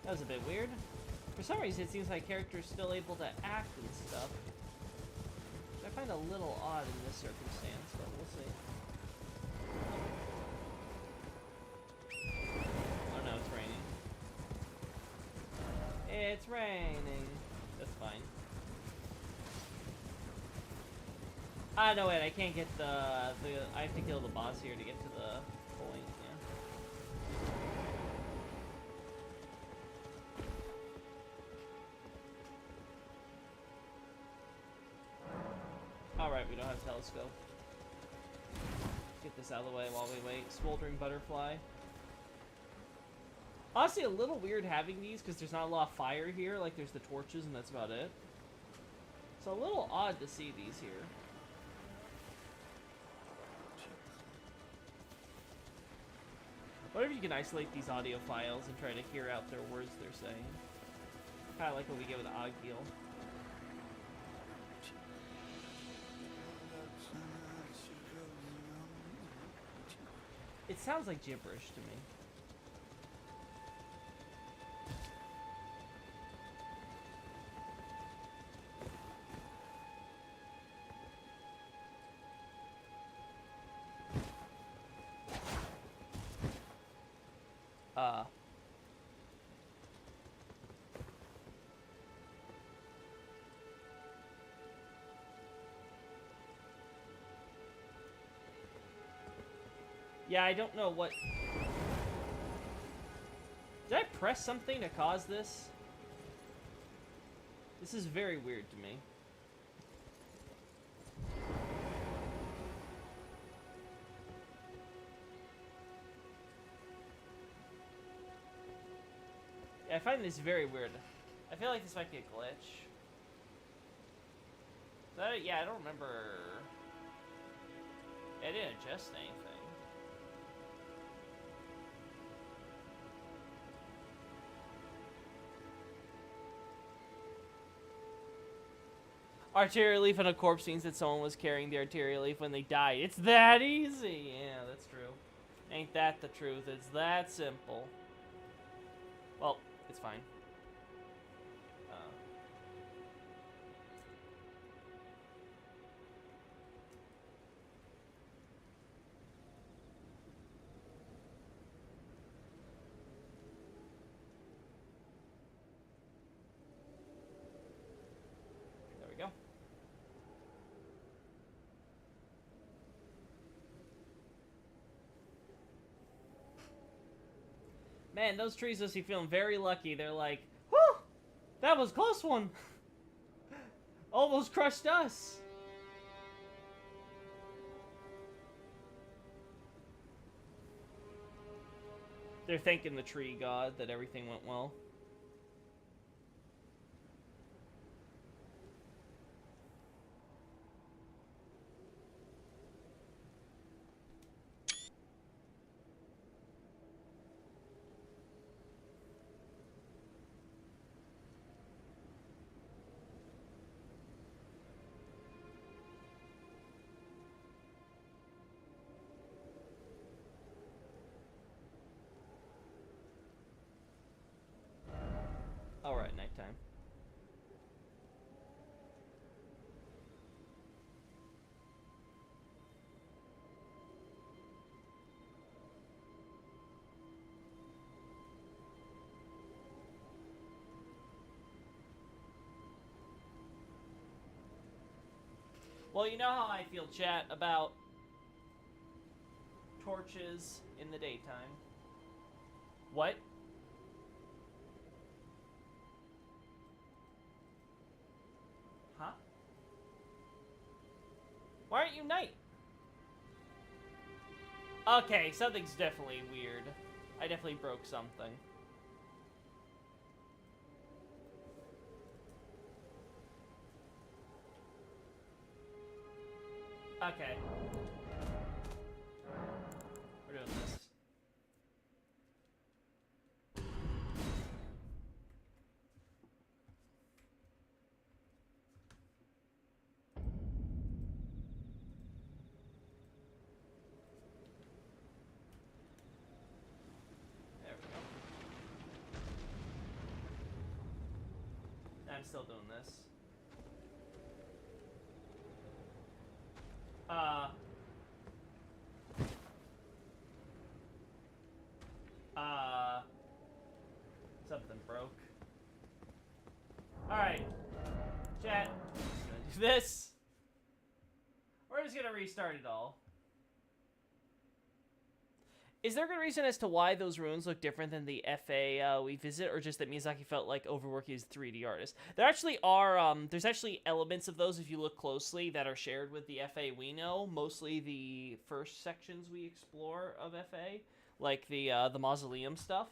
That was a bit weird. For some reason, it seems like characters still able to act and stuff. Is that find a little odd in this circumstance, but we'll see. Oh no, it's raining. It's raining. That's fine. Ah, no, wait, I can't get I have to kill the boss here to get to the point, yeah. Alright, we don't have telescope. Get this out of the way while we wait. Smoldering butterfly. Honestly, a little weird having these because there's not a lot of fire here. Like, there's the torches and that's about it. So a little odd to see these here. What if you can isolate these audio files and try to hear out their words they're saying? Kind of like what we get with Agil. It sounds like gibberish to me. Yeah, I don't know what... Did I press something to cause this? This is very weird to me. Yeah, I find this very weird. I feel like this might be a glitch. Yeah, I don't remember... I didn't adjust anything. Arterial leaf on a corpse means that someone was carrying the arterial leaf when they died. It's that easy! Yeah, that's true. Ain't that the truth? It's that simple. Well, it's fine. There we go. Man, those trees must be feeling very lucky. They're like, whew! That was a close one! Almost crushed us! They're thanking the tree god that everything went well. Alright, nighttime. Well, you know how I feel, chat, about torches in the daytime. What? Huh? Why aren't you night? Okay, something's definitely weird. I definitely broke something. Okay. We're doing this. There we go. I'm still doing this. Uh... Something broke. Alright. Chat. Just gonna do this. We're just gonna restart it all. Is there a good reason as to why those ruins look different than the FA we visit, or just that Miyazaki felt like overworking his 3D artist? There actually are, there's actually elements of those, if you look closely, that are shared with the FA we know. Mostly the first sections we explore of FA, like the mausoleum stuff.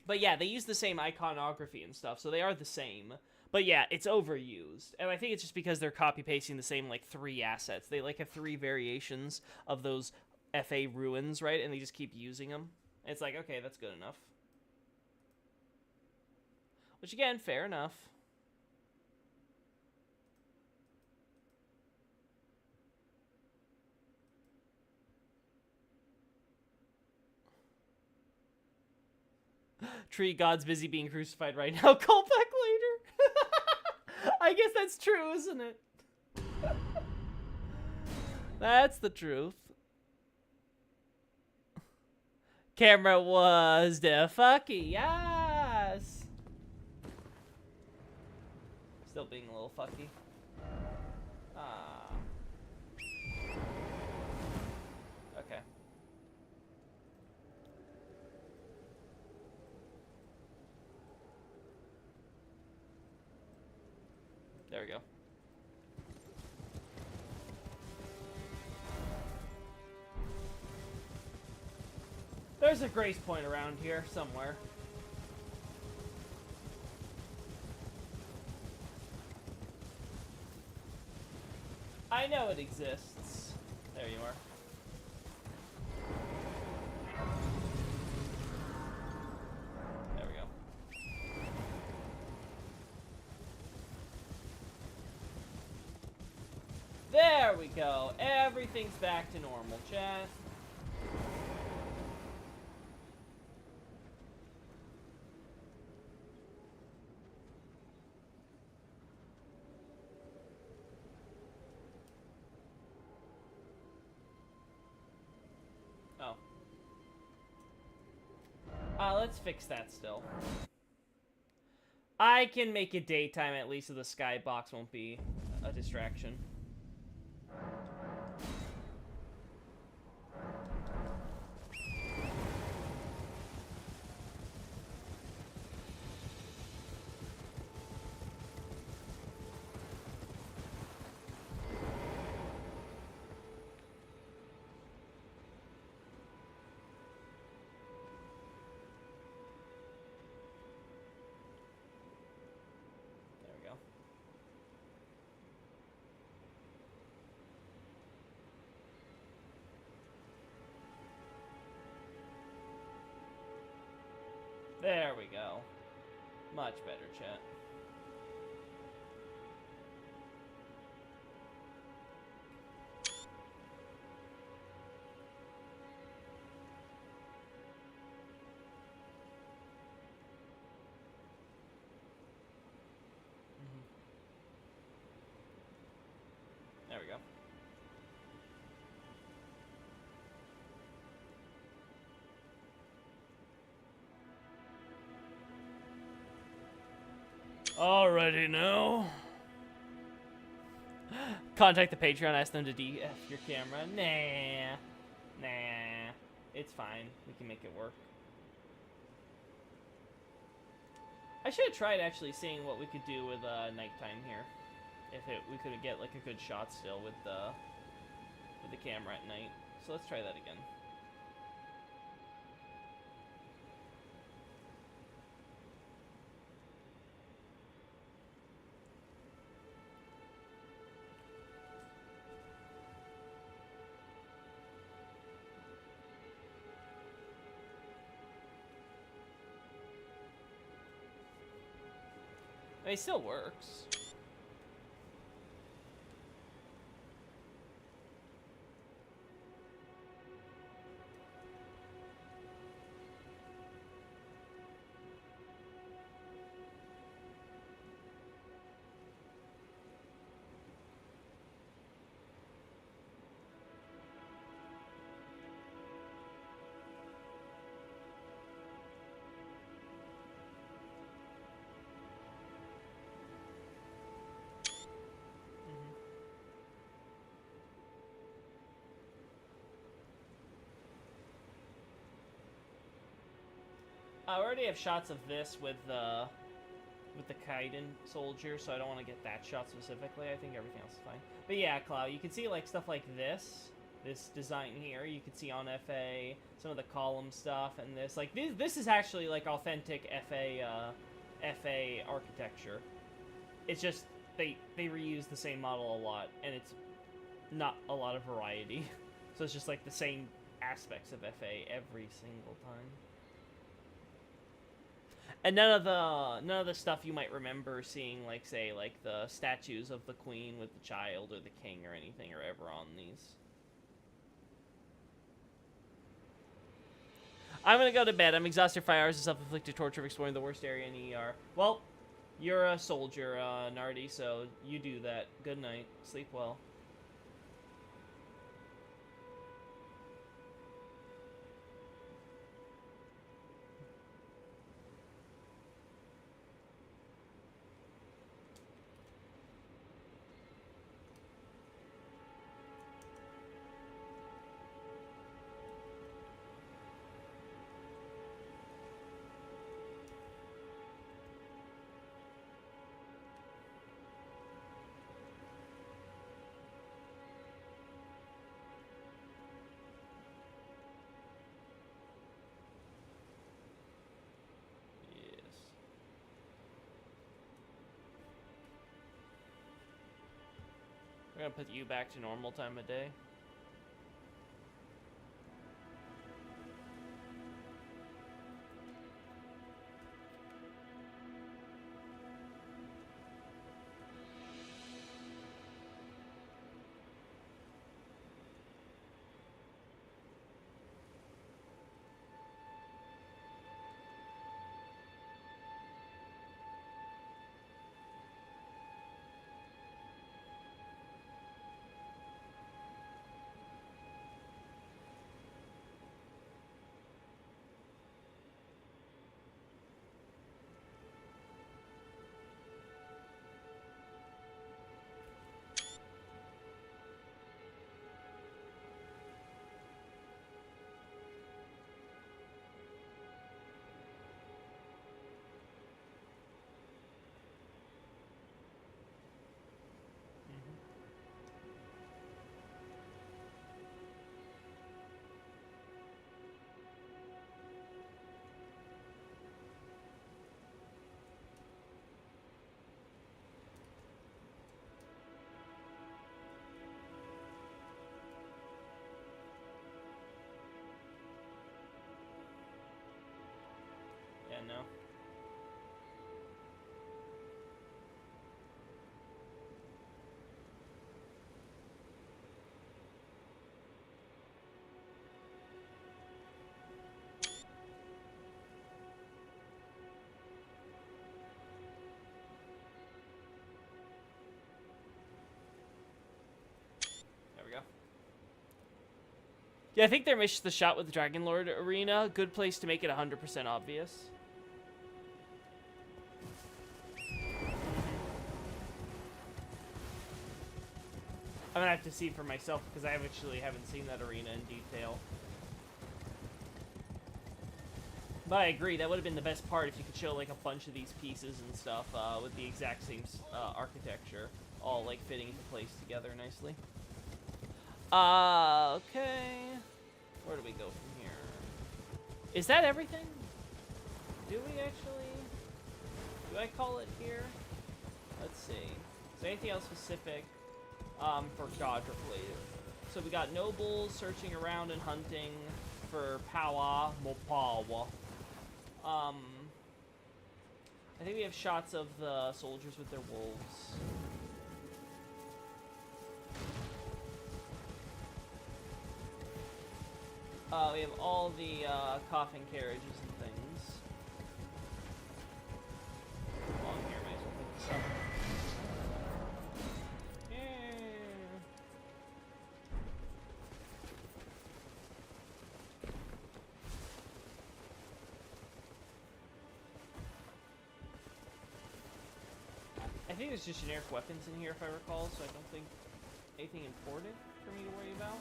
But yeah, they use the same iconography and stuff, so they are the same. But yeah, it's overused. And I think it's just because they're copy-pasting the same, like, 3 assets. They, like, have 3 variations of those FA ruins, right? And they just keep using them. And it's like, okay, that's good enough. Which, again, fair enough. Tree God's busy being crucified right now. Call back later. I guess that's true, isn't it? That's the truth. Camera was the fucky, yes. Still being a little fucky. Ah. Okay. There we go. There's a grace point around here somewhere. I know it exists. There you are. There we go. There we go. Everything's back to normal, chat. Let's fix that still. I can make it daytime at least so the skybox won't be a distraction. There we go. Much better, chat. There we go. Alrighty now. Contact the Patreon, ask them to DF your camera. Nah. Nah. It's fine. We can make it work. I should have tried actually seeing what we could do with nighttime here. If we could get like a good shot still with the camera at night. So let's try that again. It still works. I already have shots of this with the Kaiden soldier, so I don't want to get that shot specifically. I think everything else is fine. But yeah, Cloud, you can see like stuff like this design here. You can see on FA some of the column stuff, and this is actually like authentic FA architecture. It's just they reuse the same model a lot, and it's not a lot of variety. So it's just like the same aspects of FA every single time. And none of the stuff you might remember seeing, like, say, like the statues of the queen with the child or the king or anything are ever on these. I'm gonna go to bed. I'm exhausted 5 hours of self-inflicted torture of exploring the worst area in ER. Well, you're a soldier, Nardi, so you do that. Good night. Sleep well. We're gonna put you back to normal time of day. Yeah, no. There we go. Yeah, I think they missed the shot with the Dragon Lord arena. Good place to make it 100% obvious. I'm gonna have to see for myself because I actually haven't seen that arena in detail. But I agree, that would have been the best part if you could show like a bunch of these pieces and stuff with the exact same architecture, all like fitting into place together nicely. Okay. Where do we go from here? Is that everything? Do we actually? Do I call it here? Let's see. Is there anything else specific for Godric related? So we got nobles searching around and hunting for Powa Mopawa. I think we have shots of the soldiers with their wolves. We have all the coffin carriages and things. Along here, might as well put this up. I think there's just generic weapons in here, if I recall, so I don't think anything important for me to worry about.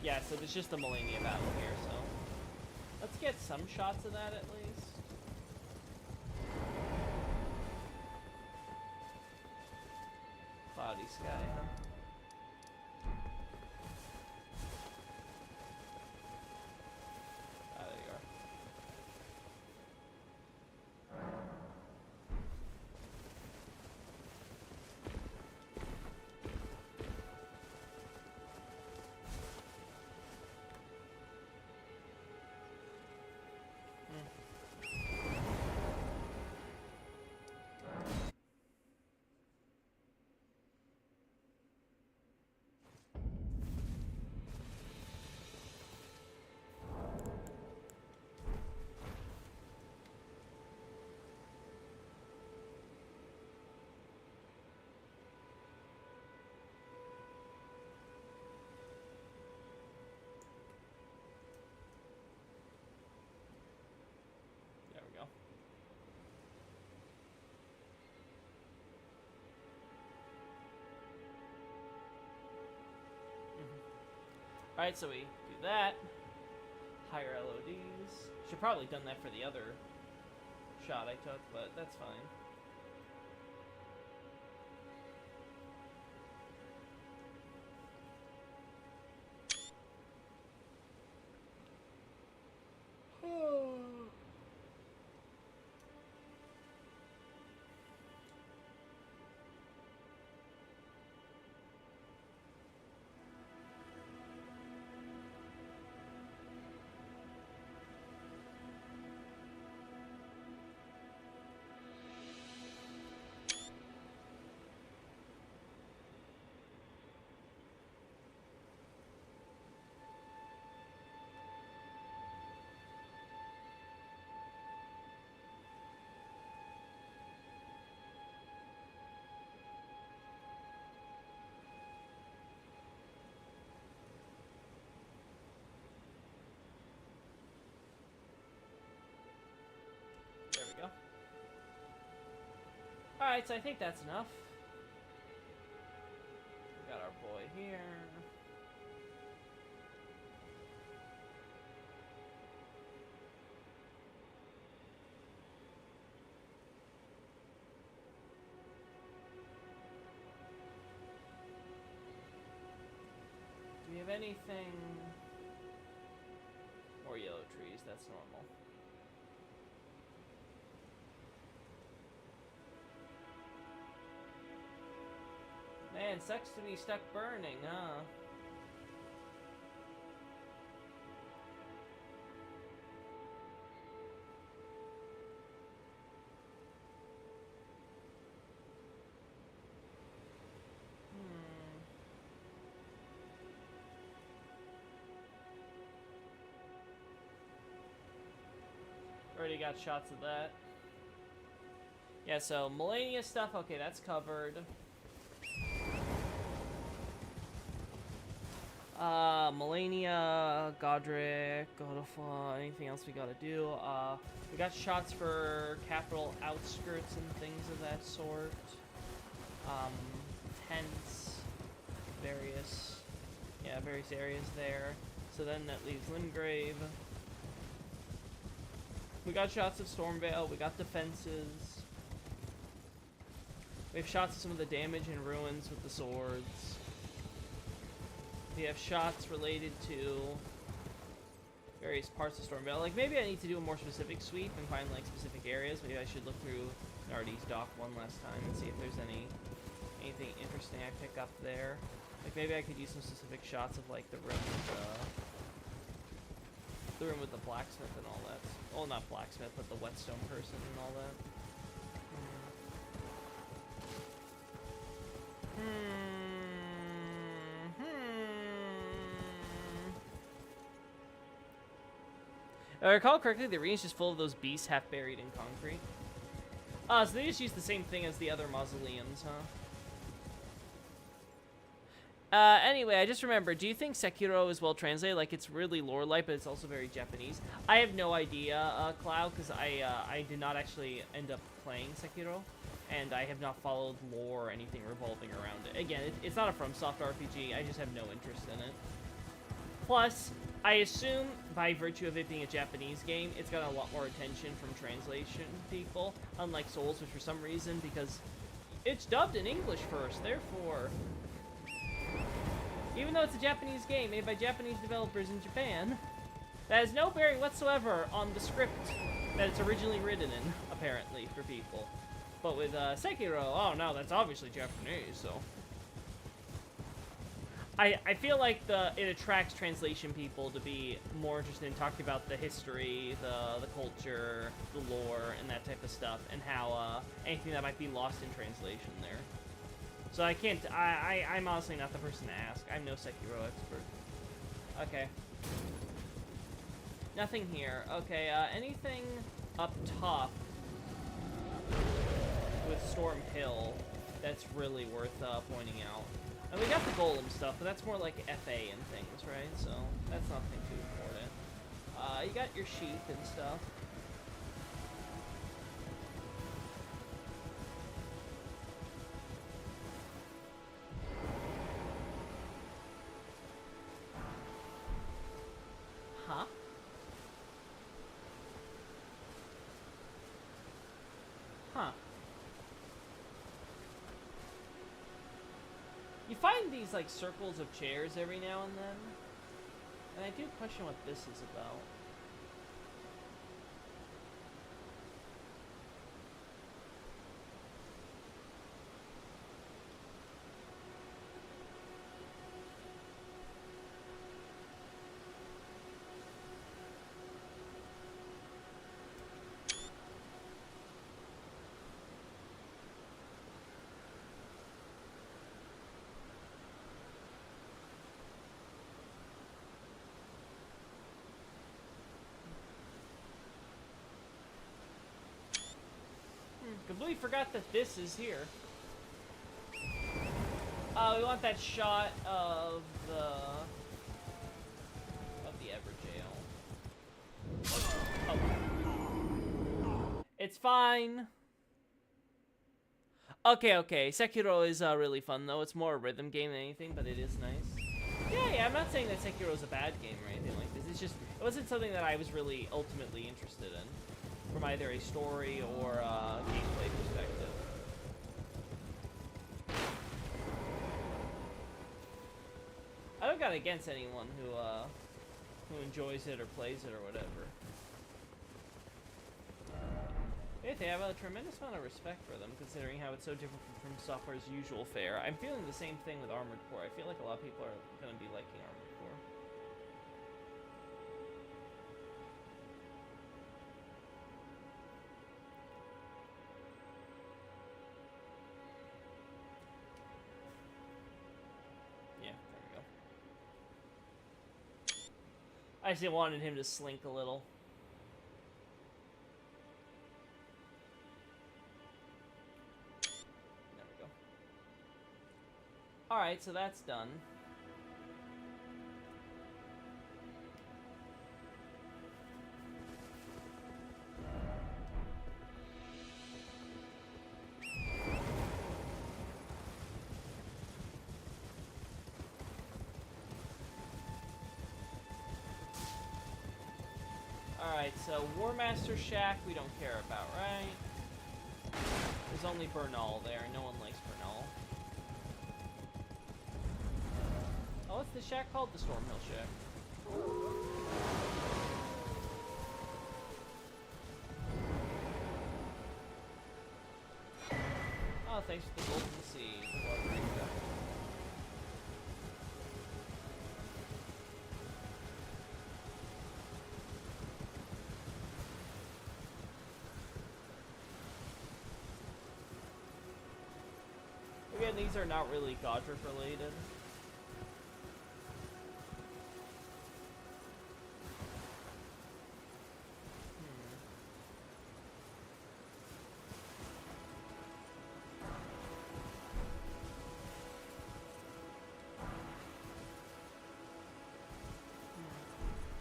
Yeah, so there's just the Melania battle here, so let's get some shots of that at least. Cloudy sky, huh? Ah, there you are. There we go. Alright, so we do that. Higher LODs. Should probably done that for the other shot I took, but that's fine. There we go. Alright, so I think that's enough. We got our boy here. Do we have anything? More yellow trees, that's normal. Man, sucks to be stuck burning, huh? Already got shots of that. Yeah, so Melania stuff, okay, that's covered. Melania, Godric, Godify, anything else we gotta do? We got shots for capital outskirts and things of that sort. Tents, various areas there. So then that leaves Limgrave. We got shots of Stormvale, we got defenses. We have shots of some of the damage and ruins with the swords. We have shots related to various parts of Stormvale. Like, maybe I need to do a more specific sweep and find, like, specific areas. Maybe I should look through Nardi's dock one last time and see if there's anything interesting I pick up there. Like, maybe I could use some specific shots of, like, the room with the blacksmith and all that. Well, not blacksmith, but the whetstone person and all that. If I recall correctly, the arena is just full of those beasts half buried in concrete. So they just use the same thing as the other mausoleums, huh? Anyway, I just remembered, do you think Sekiro is well translated? Like, it's really lore-like, but it's also very Japanese. I have no idea, Cloud, because I did not actually end up playing Sekiro, and I have not followed lore or anything revolving around it. Again, it's not a FromSoftware RPG, I just have no interest in it. Plus, I assume by virtue of it being a Japanese game, it's got a lot more attention from translation people, unlike Souls, which for some reason, because it's dubbed in English first, therefore, even though it's a Japanese game made by Japanese developers in Japan, that has no bearing whatsoever on the script that it's originally written in, apparently, for people. But with Sekiro, oh no, that's obviously Japanese, so... I feel like it attracts translation people to be more interested in talking about the history, the culture, the lore, and that type of stuff, and how anything that might be lost in translation there. So I can't, I'm honestly not the person to ask. I'm no Sekiro expert. Okay. Nothing here. Okay, anything up top with Storm Hill that's really worth pointing out. And we got the golem stuff, but that's more like FA and things, right? So that's nothing too important. You got your sheep and stuff. Huh? Huh. You find these, like, circles of chairs every now and then, and I do question what this is about. Completely forgot that this is here. We want that shot of the Everjail. Oh. It's fine. Okay. Sekiro is really fun though. It's more a rhythm game than anything, but it is nice. Yeah, I'm not saying that Sekiro is a bad game or anything like this. It's just, it wasn't something that I was really ultimately interested in, from either a story or a gameplay perspective. I don't got against anyone who enjoys it or plays it or whatever. I have a tremendous amount of respect for them, considering how it's so different from FromSoftware's usual fare. I'm feeling the same thing with Armored Core. I feel like a lot of people are going to be liking Armored Core. Yeah, there we go. I just wanted him to slink a little. Alright, so that's done. Alright, so War Master Shack we don't care about, right? There's only Bernal there, no one likes Bernal. Oh, what's the shack called? The Stormhill Shack. Oh, thanks for the golden seed. Again, these are not really Godric related.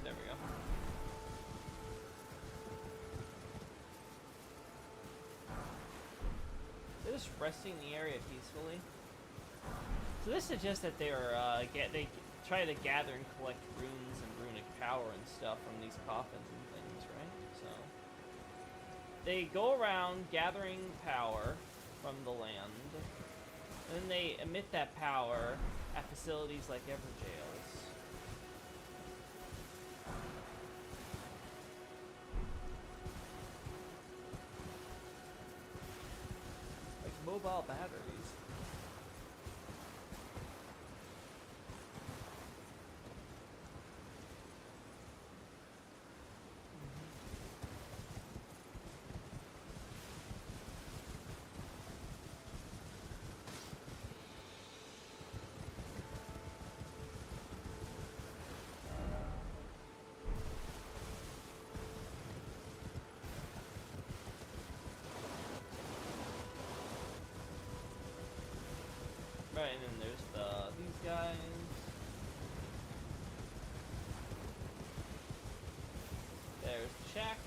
There we go. They're just resting the area peacefully. So this suggests that they are try to gather and collect runes and runic power and stuff from these coffins and things, right? So they go around gathering power from the land, and then they emit that power at facilities like Everjails. Like mobile batteries. Right, and then there's these guys. There's the shack.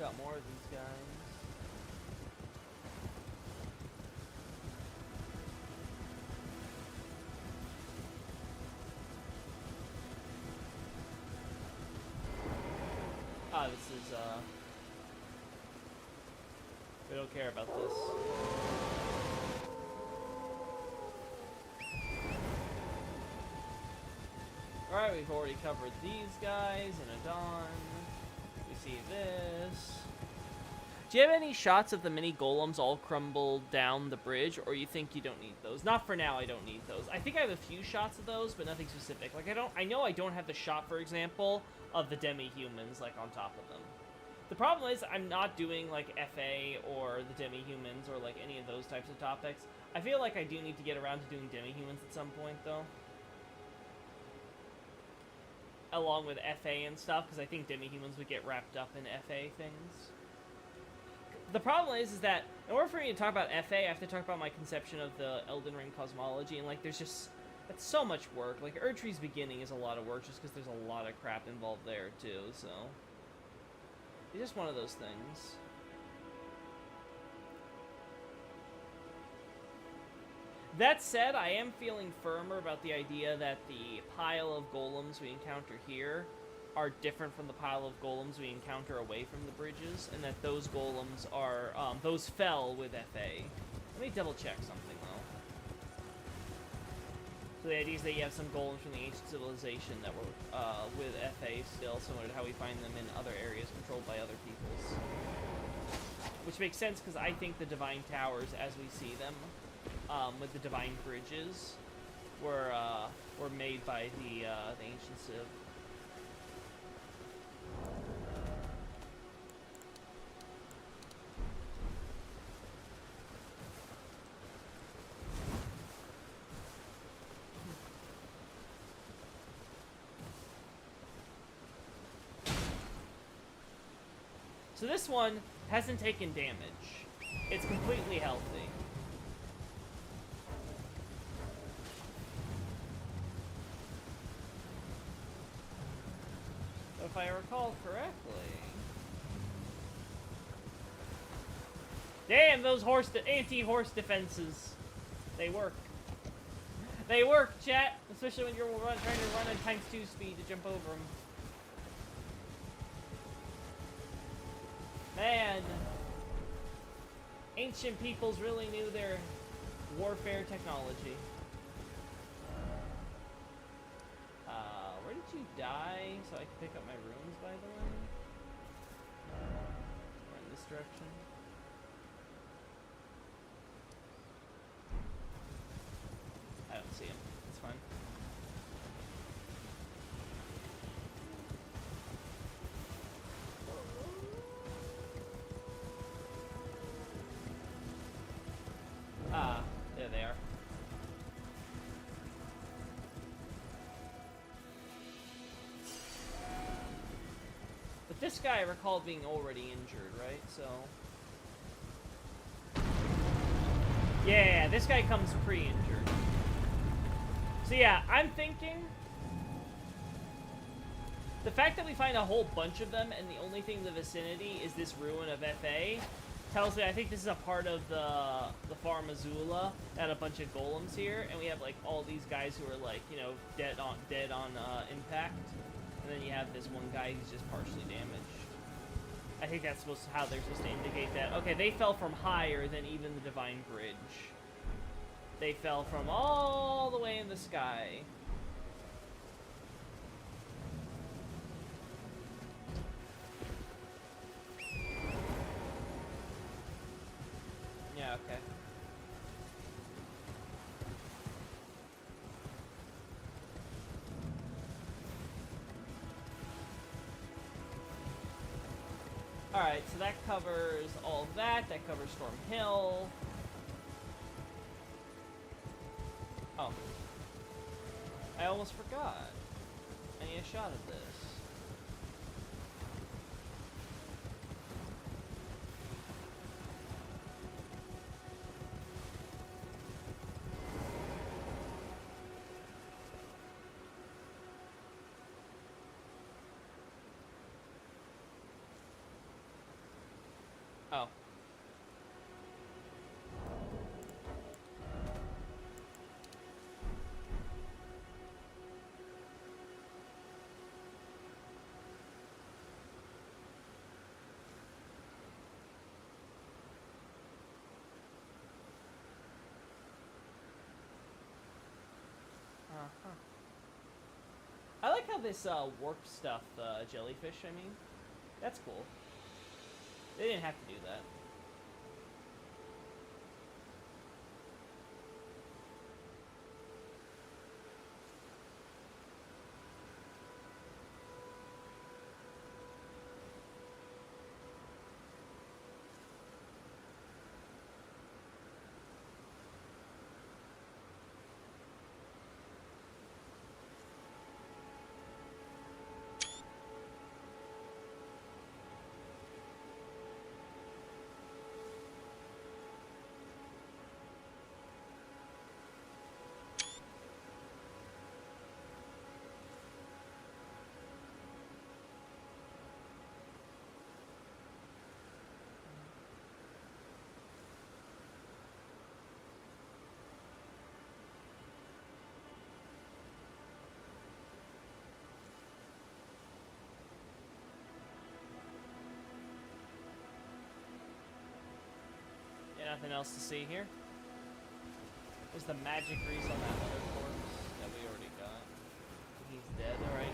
Got more of these guys. Ah, this is, we don't care about this. Alright, we've already covered these guys in Adon. We see this. Do you have any shots of the mini golems all crumbled down the bridge, or you think you don't need those? Not for now, I don't need those. I think I have a few shots of those, but nothing specific. Like, I know I don't have the shot, for example, of the demi-humans, like, on top of them. The problem is, I'm not doing, like, FA or the demi-humans or, like, any of those types of topics. I feel like I do need to get around to doing demi-humans at some point, though. Along with FA and stuff, because I think demi-humans would get wrapped up in FA things. The problem is that in order for me to talk about FA, I have to talk about my conception of the Elden Ring cosmology, and, like, there's just... That's so much work. Like, Erdtree's beginning is a lot of work just because there's a lot of crap involved there, too, so... It's just one of those things. That said, I am feeling firmer about the idea that the pile of golems we encounter here are different from the pile of golems we encounter away from the bridges, and that those golems are, those fell with FA. Let me double check something, though. So the idea is that you have some golems from the ancient civilization that were, with FA still, similar to how we find them in other areas controlled by other peoples. Which makes sense, because I think the Divine Towers, as we see them, with the Divine Bridges, were made by the ancient civ. So this one hasn't taken damage. It's completely healthy. If I recall correctly... Damn, those anti-horse defenses. They work. They work, chat! Especially when you're trying to run at times 2 speed to jump over them. Man, ancient peoples really knew their warfare technology. Where did you die so I can pick up my runes, by the way? Or in this direction? I don't see him. It's fine. Ah, there they are. This guy I recall being already injured, right? So... Yeah, this guy comes pre-injured. So yeah, I'm thinking... The fact that we find a whole bunch of them and the only thing in the vicinity is this ruin of FA tells me I think this is a part of the Farm Azula that had a bunch of golems here, and we have like all these guys who are like, you know, dead on impact, and then you have this one guy who's just partially damaged. I think that's how they're supposed to indicate that. Okay, they fell from higher than even the Divine Bridge. They fell from all the way in the sky. Yeah, okay. Alright, so that covers all of that. That covers Storm Hill. Oh. I almost forgot. I need a shot of this. Oh. Uh-huh. I like how this warp stuff, jellyfish, I mean. That's cool. They didn't have to do that. Yeah, nothing else to see here. There's the magic grease on that other corpse that we already got. He's dead, alright.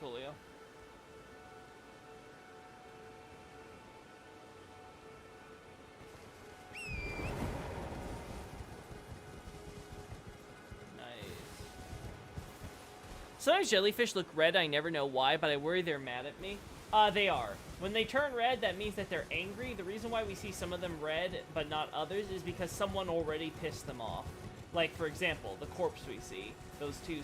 Coolio. Sometimes jellyfish look red, I never know why, but I worry they're mad at me. They are. When they turn red, that means that they're angry. The reason why we see some of them red, but not others, is because someone already pissed them off. Like, for example, the corpse we see. Those two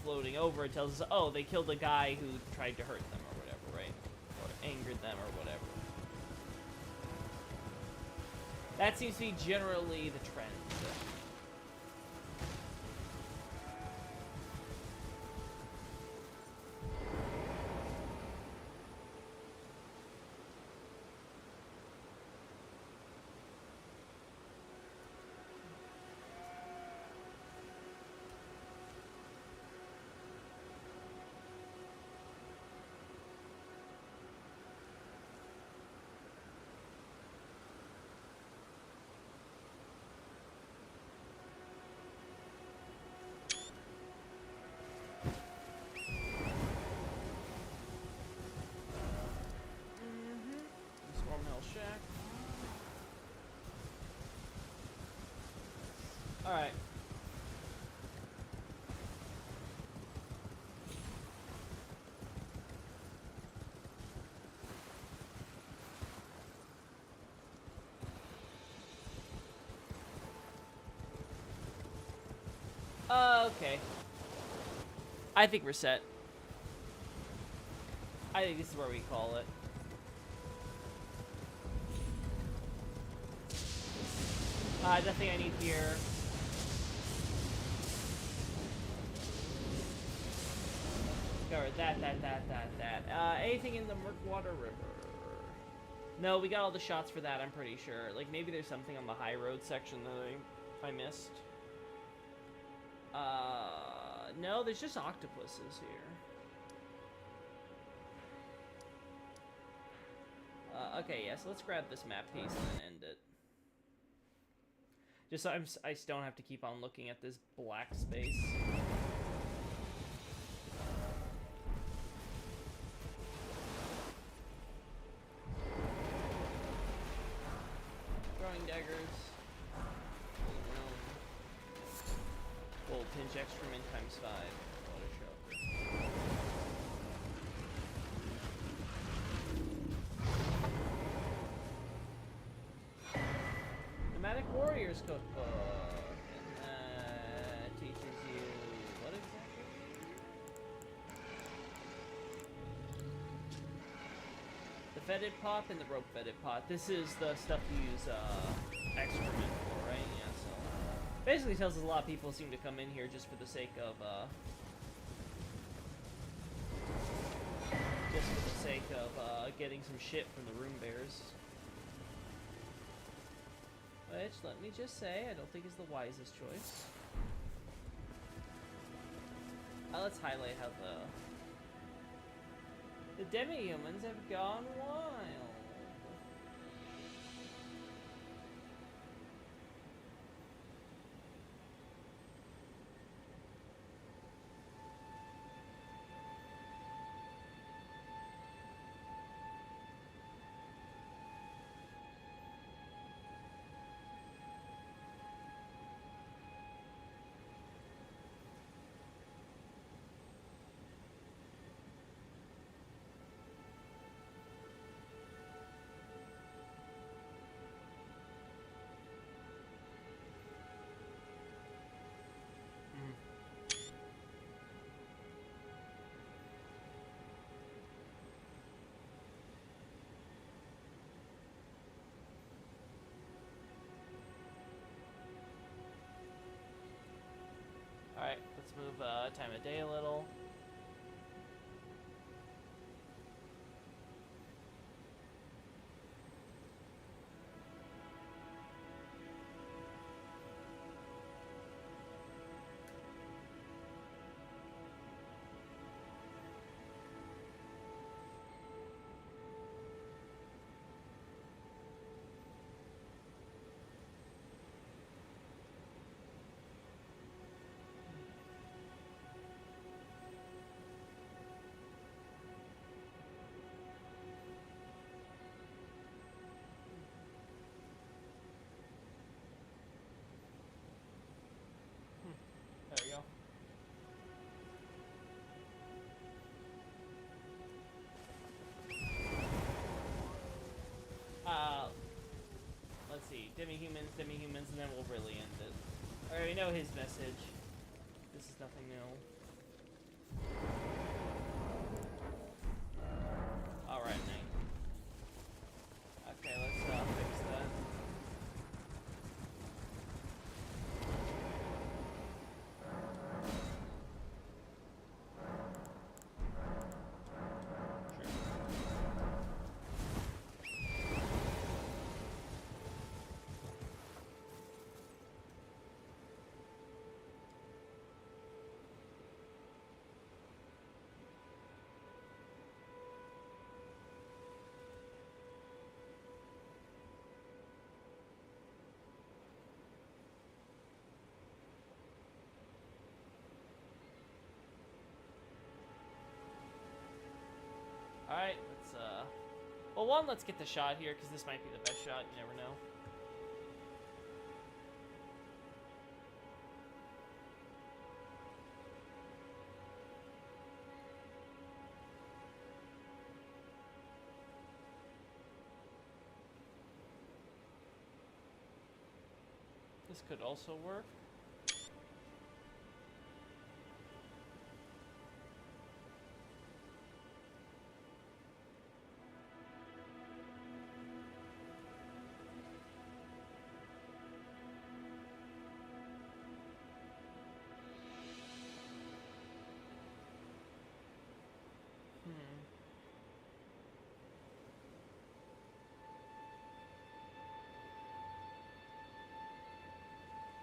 floating over, it tells us, oh, they killed a guy who tried to hurt them, or whatever, right? Or angered them, or whatever. That seems to be generally the trend. Alright. Okay. I think we're set. I think this is where we call it. Nothing I need here. Covered that. Anything in the Murkwater River? No, we got all the shots for that, I'm pretty sure. Like, maybe there's something on the high road section that I missed. No, there's just octopuses here. Okay, yeah, so let's grab this map piece and then end it. Just so I don't have to keep on looking at this black space. Throwing daggers. Gold pinch excrement times 5. What a show. Nomadic Warriors Cookbook. And teaches you what exactly? The fetid pot and the rope fetid pot. This is the stuff you use excrement for, right? Yeah, so basically tells us a lot of people seem to come in here just for the sake of getting some shit from the room bears. Which, let me just say, I don't think is the wisest choice. Let's highlight how the demi-humans have gone wild. Alright, let's move time of day a little. There we go. Let's see. Demi-humans, and then we'll really end it. I already know his message. This is nothing new. Alright, Knight. Okay, let's fix that. Alright, let's, well, one, let's get the shot here, because this might be the best shot, you never know. This could also work.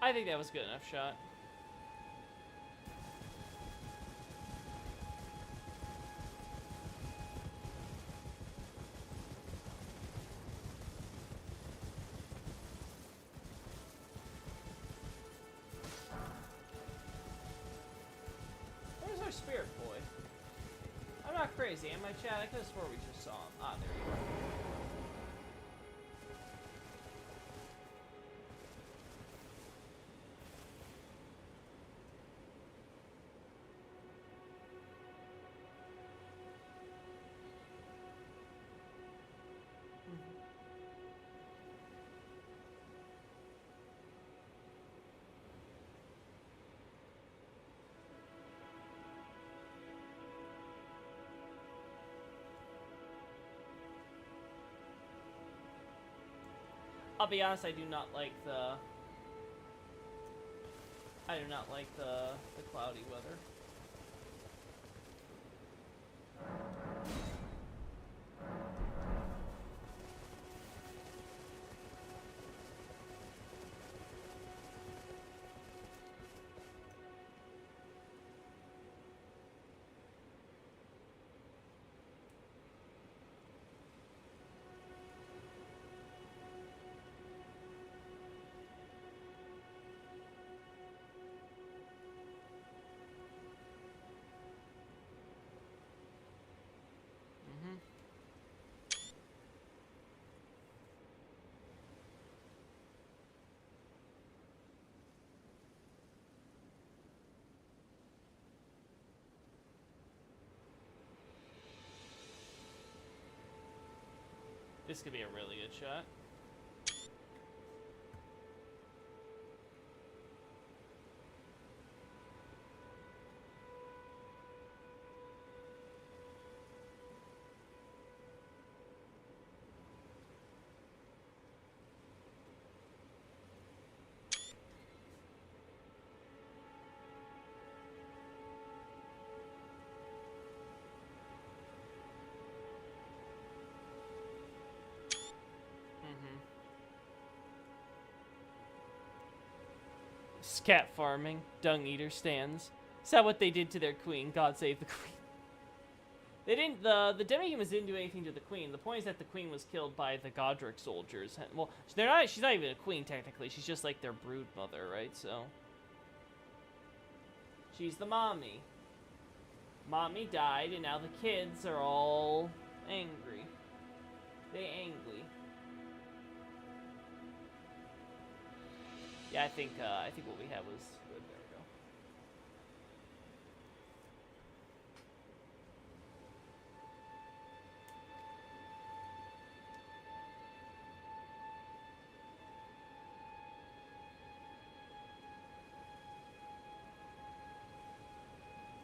I think that was a good enough shot. Where's our spirit boy? I'm not crazy, am I, Chad? I could have swore we just saw him. Ah, there you are. I'll be honest, I do not like the cloudy weather. This could be a really good shot. Scat farming, dung eater stands. Is that what they did to their queen? God save the queen. They didn't. The demi-humans didn't do anything to the queen. The point is that the queen was killed by the Godric soldiers. Well, they're not. She's not even a queen technically. She's just like their brood mother, right? So she's the mommy. Mommy died, and now the kids are all angry. They angry. Yeah, I think what we had was good. There we go.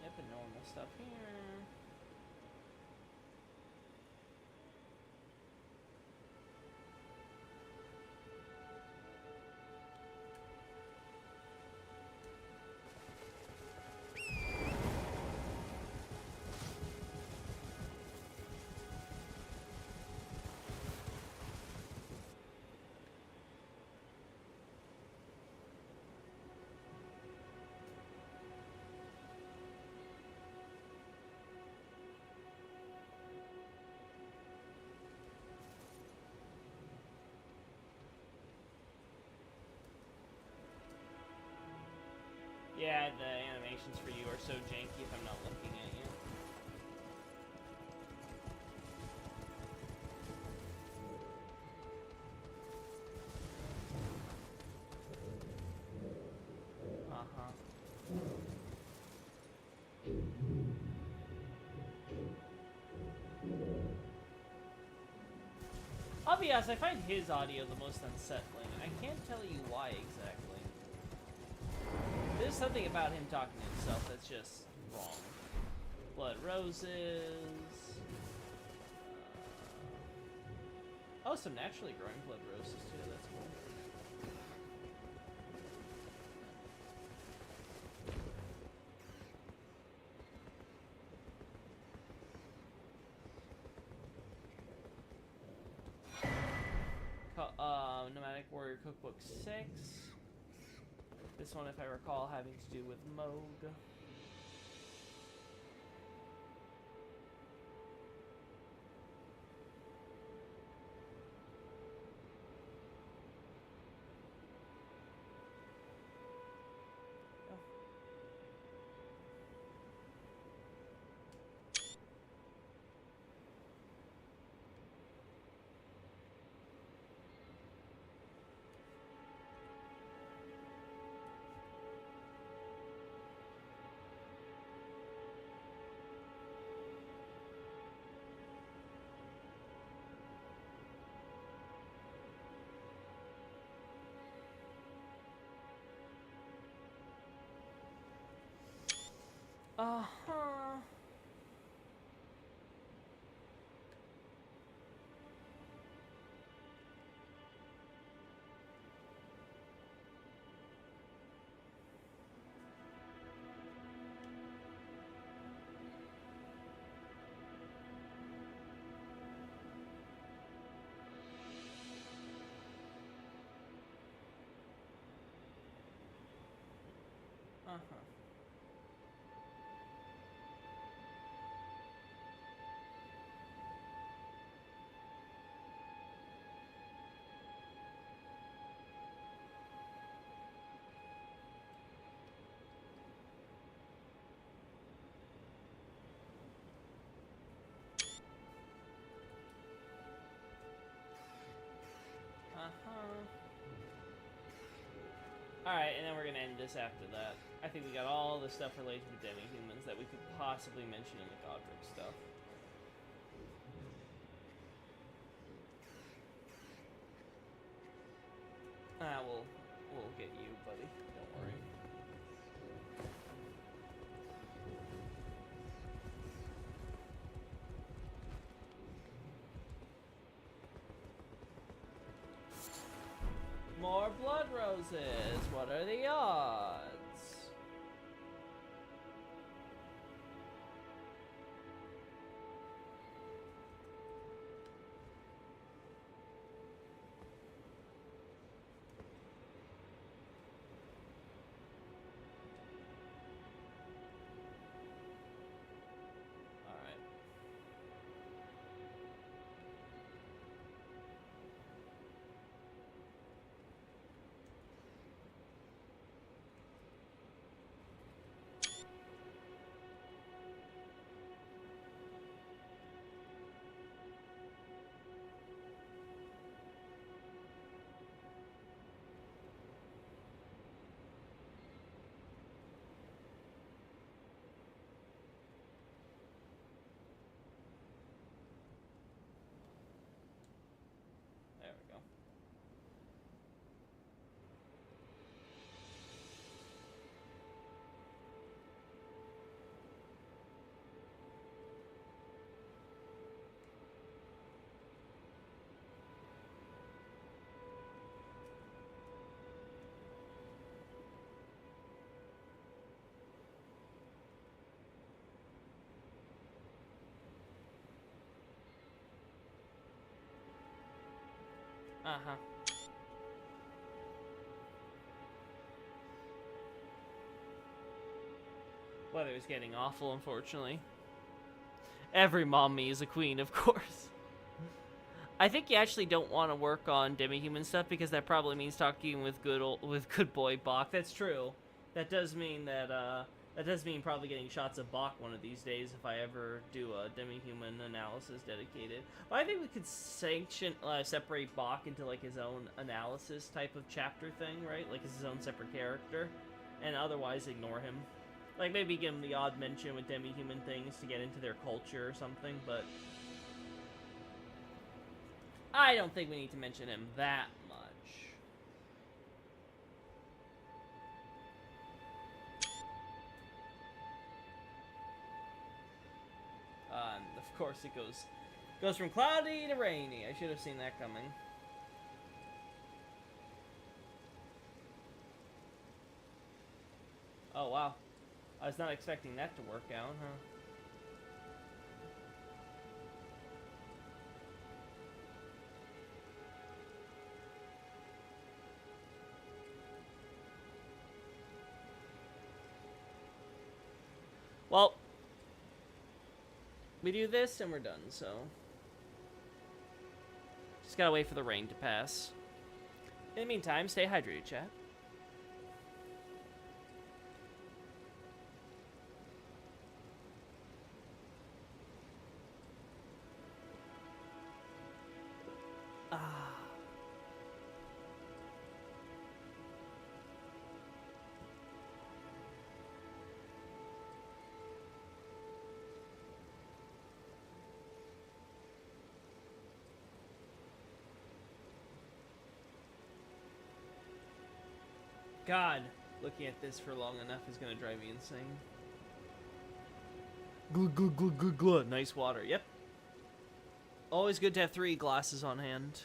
Yep, and normal stuff here. Yeah, the animations for you are so janky if I'm not looking at you. I'll be honest, I find his audio the most unsettling, and I can't tell you why exactly. just something about him talking to himself that's just wrong. Blood roses. Oh, some naturally growing blood roses too. That's cool. Nomadic Warrior Cookbook 6. This one, if I recall, having to do with Moog. Uh-huh. Uh-huh. Alright, and then we're gonna end this after that. I think we got all the stuff related to demi-humans that we could possibly mention in the Godric stuff. We'll get you, buddy. Don't worry. More blood roses. What are the odds? There we go. Uh-huh. Weather is getting awful, unfortunately. Every mommy is a queen, of course. I think you actually don't want to work on demi-human stuff because that probably means talking with good boy Bach. That's true. That does mean probably getting shots of Bach one of these days if I ever do a demi-human analysis dedicated. But I think we could separate Bach into like his own analysis type of chapter thing, right? Like his own separate character, and otherwise ignore him. Like maybe give him the odd mention with demi-human things to get into their culture or something, but I don't think we need to mention him that. Of course it goes from cloudy to rainy. I should have seen that coming. Oh wow. I was not expecting that to work out, huh? Well, we do this and we're done, so just gotta wait for the rain to pass. In the meantime, stay hydrated, chat. God, looking at this for long enough is gonna drive me insane. Glug. Nice water. Yep. Always good to have 3 glasses on hand.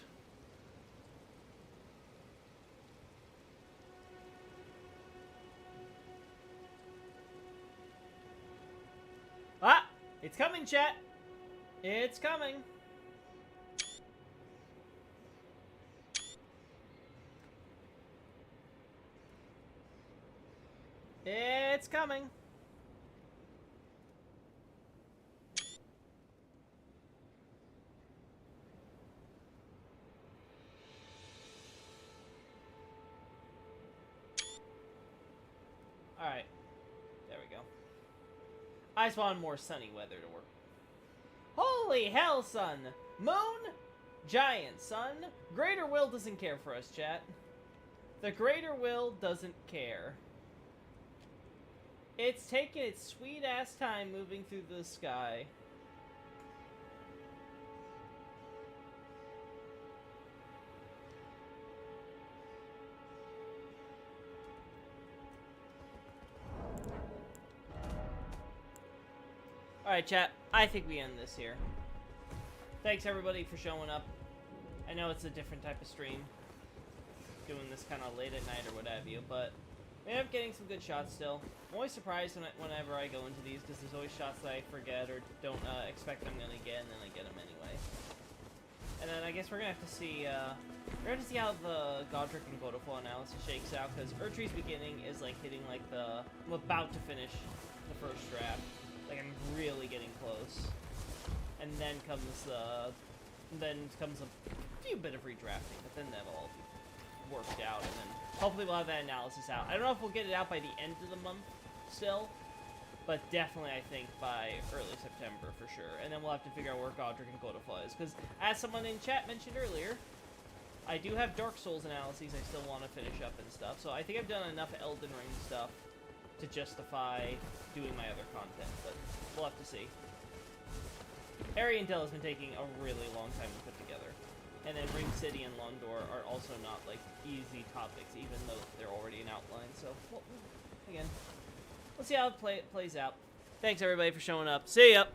Ah! It's coming, chat! It's coming! It's coming! Alright. There we go. I just wanted more sunny weather to work. Holy hell, son! Moon? Giant, son. Greater Will doesn't care for us, chat. The Greater Will doesn't care. It's taking its sweet-ass time moving through the sky. Alright, chat. I think we end this here. Thanks, everybody, for showing up. I know it's a different type of stream. Doing this kind of late at night or what have you, but we end up getting some good shots still. I'm always surprised whenever I go into these, because there's always shots that I forget or don't expect I'm going to get, and then I get them anyway. And then I guess we're going to have to see, how the Godric and Godoflow analysis shakes out, because Erdtree's beginning is, like, hitting, like, I'm about to finish the first draft. Like, I'm really getting close. And then comes a few bit of redrafting, but then that'll all be worked out, and then hopefully we'll have that analysis out. I don't know if we'll get it out by the end of the month still, but definitely I think by early September for sure. And then we'll have to figure out where Godric and Godoflow is, because as someone in chat mentioned earlier, I do have Dark Souls analyses I still want to finish up and stuff, so I think I've done enough Elden Ring stuff to justify doing my other content, but we'll have to see. Area Intel has been taking a really long time to put together. And then Ring City and Londor are also not, like, easy topics, even though they're already in outline. So, well, again, let's see how it plays out. Thanks, everybody, for showing up. See ya!